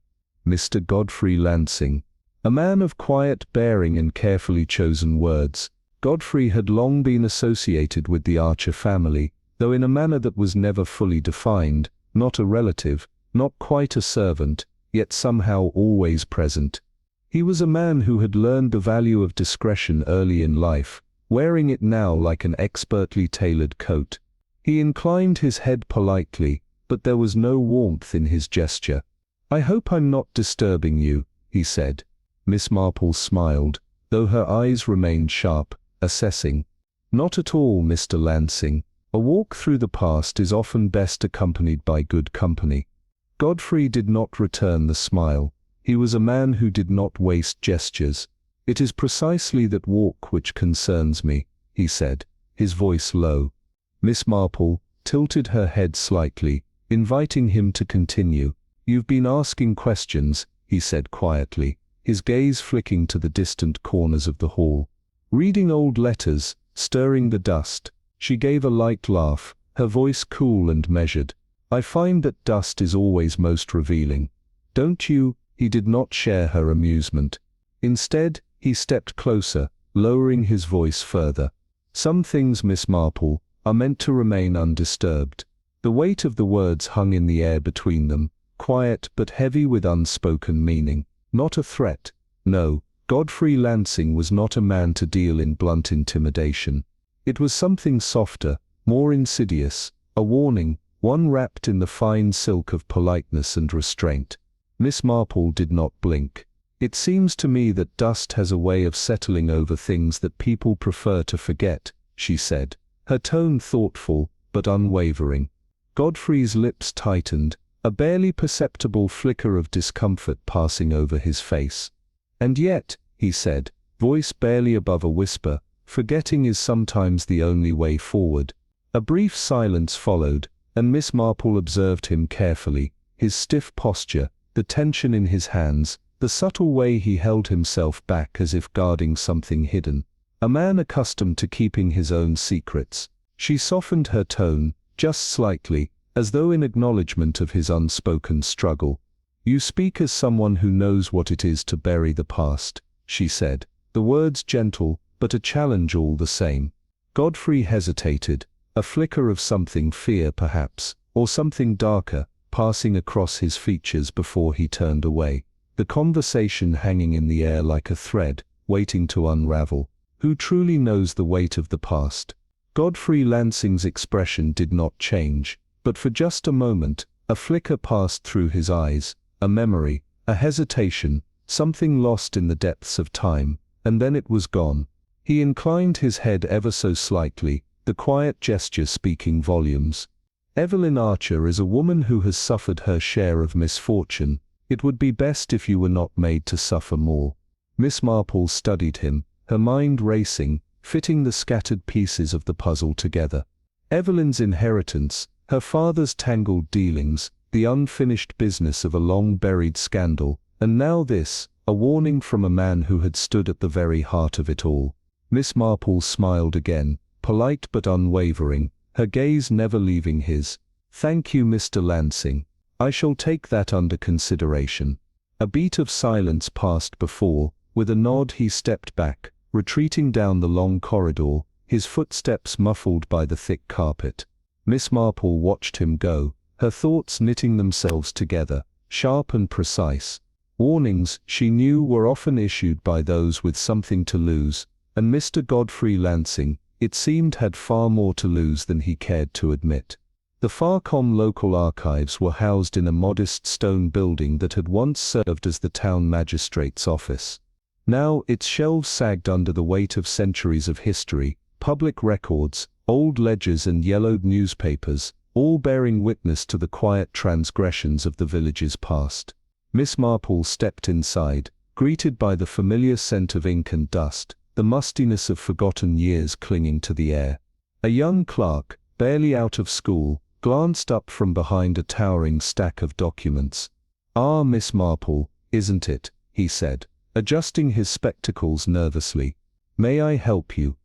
Mr. Godfrey Lansing. A man of quiet bearing and carefully chosen words, Godfrey had long been associated with the Archer family, though in a manner that was never fully defined, not a relative, not quite a servant, yet somehow always present. He was a man who had learned the value of discretion early in life, wearing it now like an expertly tailored coat. He inclined his head politely, but there was no warmth in his gesture. "I hope I'm not disturbing you," he said. Miss Marple smiled, though her eyes remained sharp, assessing. "Not at all, Mr. Lansing. A walk through the past is often best accompanied by good company." Godfrey did not return the smile. He was a man who did not waste gestures. "It is precisely that walk which concerns me," he said, his voice low. Miss Marple tilted her head slightly, inviting him to continue. "You've been asking questions," he said quietly, his gaze flicking to the distant corners of the hall. "Reading old letters, stirring the dust." She gave a light laugh, her voice cool and measured. "I find that dust is always most revealing. Don't you?" He did not share her amusement. Instead, he stepped closer, lowering his voice further. "Some things, Miss Marple, are meant to remain undisturbed." The weight of the words hung in the air between them, quiet but heavy with unspoken meaning. Not a threat. No, Godfrey Lansing was not a man to deal in blunt intimidation. It was something softer, more insidious, a warning, one wrapped in the fine silk of politeness and restraint. Miss Marple did not blink. "It seems to me that dust has a way of settling over things that people prefer to forget," she said, her tone thoughtful but unwavering. Godfrey's lips tightened, a barely perceptible flicker of discomfort passing over his face. "And yet," he said, voice barely above a whisper, "forgetting is sometimes the only way forward." A brief silence followed, and Miss Marple observed him carefully, his stiff posture, the tension in his hands, the subtle way he held himself back as if guarding something hidden. A man accustomed to keeping his own secrets. She softened her tone, just slightly, as though in acknowledgement of his unspoken struggle. "You speak as someone who knows what it is to bury the past," she said, the words gentle, but a challenge all the same. Godfrey hesitated, a flicker of something fear perhaps, or something darker, passing across his features before he turned away, the conversation hanging in the air like a thread, waiting to unravel. Who truly knows the weight of the past? Godfrey Lansing's expression did not change, but for just a moment, a flicker passed through his eyes, a memory, a hesitation, something lost in the depths of time, and then it was gone. He inclined his head ever so slightly, the quiet gesture speaking volumes. "Evelyn Archer is a woman who has suffered her share of misfortune. It would be best if you were not made to suffer more." Miss Marple studied him, her mind racing, fitting the scattered pieces of the puzzle together. Evelyn's inheritance, her father's tangled dealings, the unfinished business of a long-buried scandal, and now this, a warning from a man who had stood at the very heart of it all. Miss Marple smiled again, polite but unwavering, her gaze never leaving his. "Thank you, Mr. Lansing. I shall take that under consideration." A beat of silence passed before, with a nod he stepped back, retreating down the long corridor, his footsteps muffled by the thick carpet. Miss Marple watched him go, her thoughts knitting themselves together, sharp and precise. Warnings, she knew, were often issued by those with something to lose, and Mr. Godfrey Lansing, it seemed, had far more to lose than he cared to admit. The Farcombe local archives were housed in a modest stone building that had once served as the town magistrate's office. Now its shelves sagged under the weight of centuries of history, public records, old ledgers and yellowed newspapers, all bearing witness to the quiet transgressions of the village's past. Miss Marple stepped inside, greeted by the familiar scent of ink and dust, the mustiness of forgotten years clinging to the air. A young clerk, barely out of school, glanced up from behind a towering stack of documents. "Ah, Miss Marple, isn't it?" he said, adjusting his spectacles nervously. "May I help you?"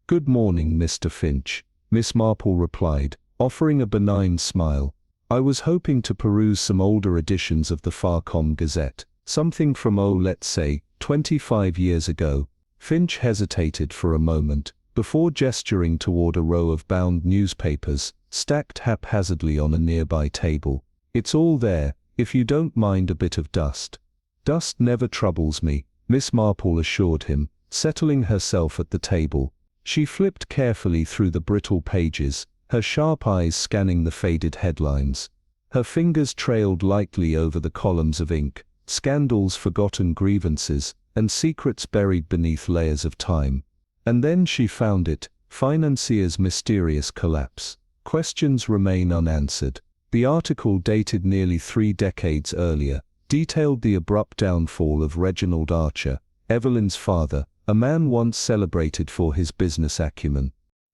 "Good morning, Mr. Finch," Miss Marple replied, offering a benign smile. "I was hoping to peruse some older editions of the Farcombe Gazette, something from, let's say, 25 years ago." Finch hesitated for a moment, before gesturing toward a row of bound newspapers, stacked haphazardly on a nearby table. "It's all there, if you don't mind a bit of dust." "Dust never troubles me," Miss Marple assured him, settling herself at the table. She flipped carefully through the brittle pages, her sharp eyes scanning the faded headlines. Her fingers trailed lightly over the columns of ink, scandals, forgotten grievances, and secrets buried beneath layers of time. And then she found it, financier's mysterious collapse. Questions remain unanswered. The article, dated nearly 3 decades earlier, detailed the abrupt downfall of Reginald Archer, Evelyn's father, a man once celebrated for his business acumen.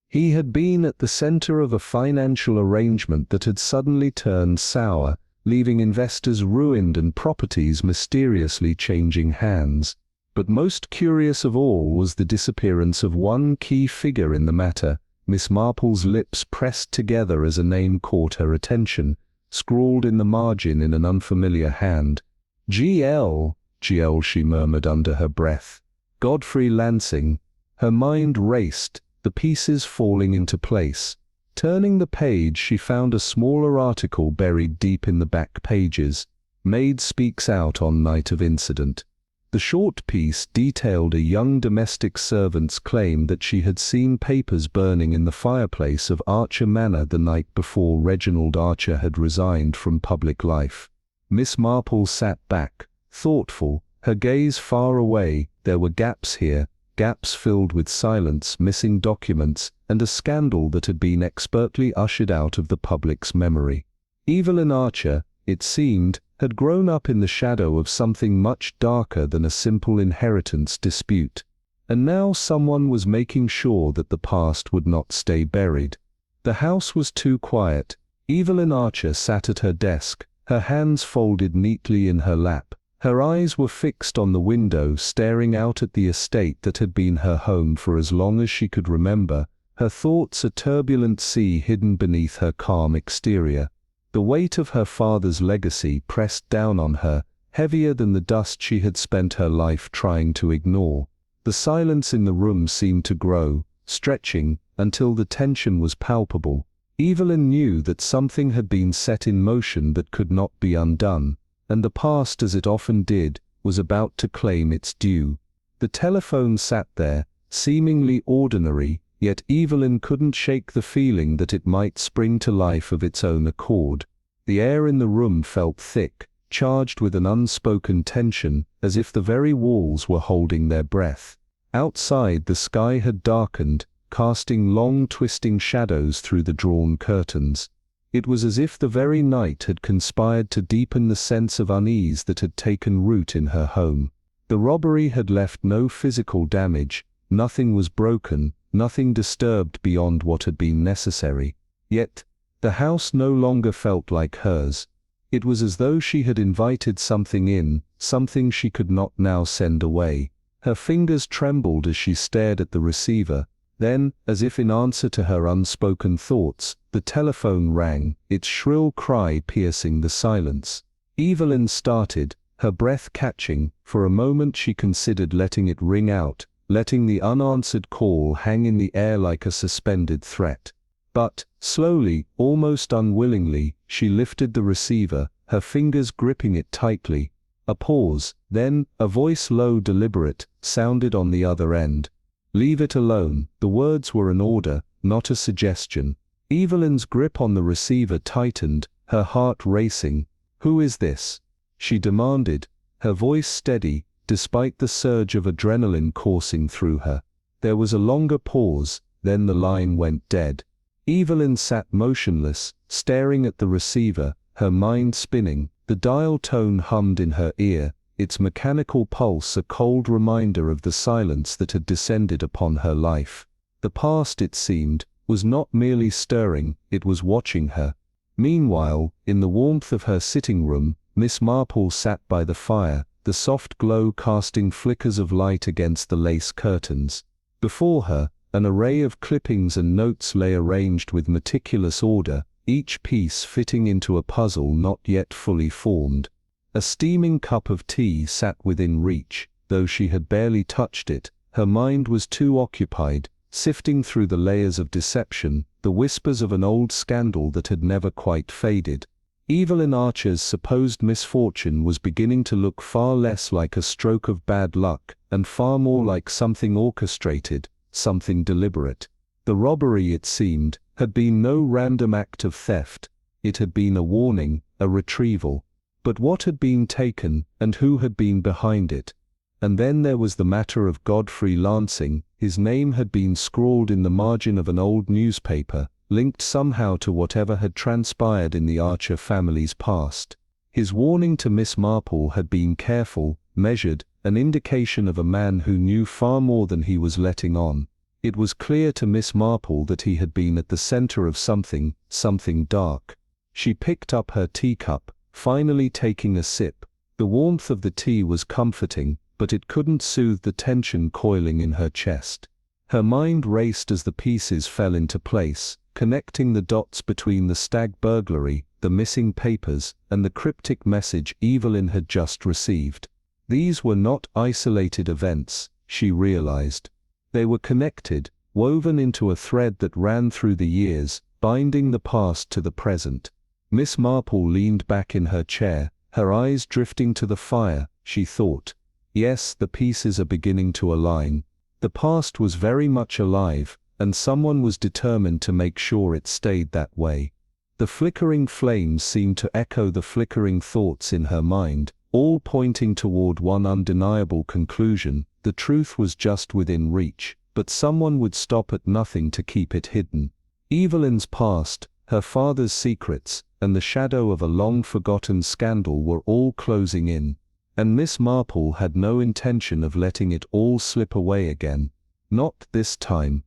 He had been at the center of a financial arrangement that had suddenly turned sour, leaving investors ruined and properties mysteriously changing hands. But most curious of all was the disappearance of one key figure in the matter. Miss Marple's lips pressed together as a name caught her attention, scrawled in the margin in an unfamiliar hand. "G.L., she murmured under her breath. "Godfrey Lansing." Her mind raced, the pieces falling into place. Turning the page, she found a smaller article buried deep in the back pages. "Maid speaks out on night of incident." The short piece detailed a young domestic servant's claim that she had seen papers burning in the fireplace of Archer Manor the night before Reginald Archer had resigned from public life. Miss Marple sat back, thoughtful, her gaze far away. There were gaps here, gaps filled with silence, missing documents, and a scandal that had been expertly ushered out of the public's memory. Evelyn Archer, it seemed, had grown up in the shadow of something much darker than a simple inheritance dispute. And now someone was making sure that the past would not stay buried. The house was too quiet. Evelyn Archer sat at her desk, her hands folded neatly in her lap. Her eyes were fixed on the window, staring out at the estate that had been her home for as long as she could remember, her thoughts a turbulent sea hidden beneath her calm exterior. The weight of her father's legacy pressed down on her, heavier than the dust she had spent her life trying to ignore. The silence in the room seemed to grow, stretching, until the tension was palpable. Evelyn knew that something had been set in motion that could not be undone, and the past, as it often did, was about to claim its due. The telephone sat there, seemingly ordinary, yet Evelyn couldn't shake the feeling that it might spring to life of its own accord. The air in the room felt thick, charged with an unspoken tension, as if the very walls were holding their breath. Outside, the sky had darkened, casting long twisting shadows through the drawn curtains. It was as if the very night had conspired to deepen the sense of unease that had taken root in her home. The robbery had left no physical damage, nothing was broken, nothing disturbed beyond what had been necessary. Yet, the house no longer felt like hers. It was as though she had invited something in, something she could not now send away. Her fingers trembled as she stared at the receiver. Then, as if in answer to her unspoken thoughts, the telephone rang, its shrill cry piercing the silence. Evelyn started, her breath catching. For a moment she considered letting it ring out, letting the unanswered call hang in the air like a suspended threat. But, slowly, almost unwillingly, she lifted the receiver, her fingers gripping it tightly. A pause, then, a voice, low, deliberate, sounded on the other end. "Leave it alone." The words were an order, not a suggestion. Evelyn's grip on the receiver tightened, her heart racing. "Who is this?" she demanded, her voice steady, despite the surge of adrenaline coursing through her. There was a longer pause, then the line went dead. Evelyn sat motionless, staring at the receiver, her mind spinning. The dial tone hummed in her ear, its mechanical pulse a cold reminder of the silence that had descended upon her life. The past, it seemed, was not merely stirring, it was watching her. Meanwhile, in the warmth of her sitting room, Miss Marple sat by the fire, the soft glow casting flickers of light against the lace curtains. Before her, an array of clippings and notes lay arranged with meticulous order, each piece fitting into a puzzle not yet fully formed. A steaming cup of tea sat within reach, though she had barely touched it. Her mind was too occupied, sifting through the layers of deception, the whispers of an old scandal that had never quite faded. Evelyn Archer's supposed misfortune was beginning to look far less like a stroke of bad luck, and far more like something orchestrated, something deliberate. The robbery, it seemed, had been no random act of theft. It had been a warning, a retrieval. But what had been taken, and who had been behind it? And then there was the matter of Godfrey Lansing. His name had been scrawled in the margin of an old newspaper, linked somehow to whatever had transpired in the Archer family's past. His warning to Miss Marple had been careful, measured, an indication of a man who knew far more than he was letting on. It was clear to Miss Marple that he had been at the center of something dark. She picked up her teacup, finally taking a sip. The warmth of the tea was comforting, but it couldn't soothe the tension coiling in her chest. Her mind raced as the pieces fell into place, connecting the dots between the stag burglary, the missing papers, and the cryptic message Evelyn had just received. These were not isolated events, she realized. They were connected, woven into a thread that ran through the years, binding the past to the present. Miss Marple leaned back in her chair, her eyes drifting to the fire. She thought, yes, the pieces are beginning to align. The past was very much alive, and someone was determined to make sure it stayed that way. The flickering flames seemed to echo the flickering thoughts in her mind, all pointing toward one undeniable conclusion: the truth was just within reach, but someone would stop at nothing to keep it hidden. Evelyn's past, Her father's secrets, and the shadow of a long-forgotten scandal were all closing in, and Miss Marple had no intention of letting it all slip away again. Not this time.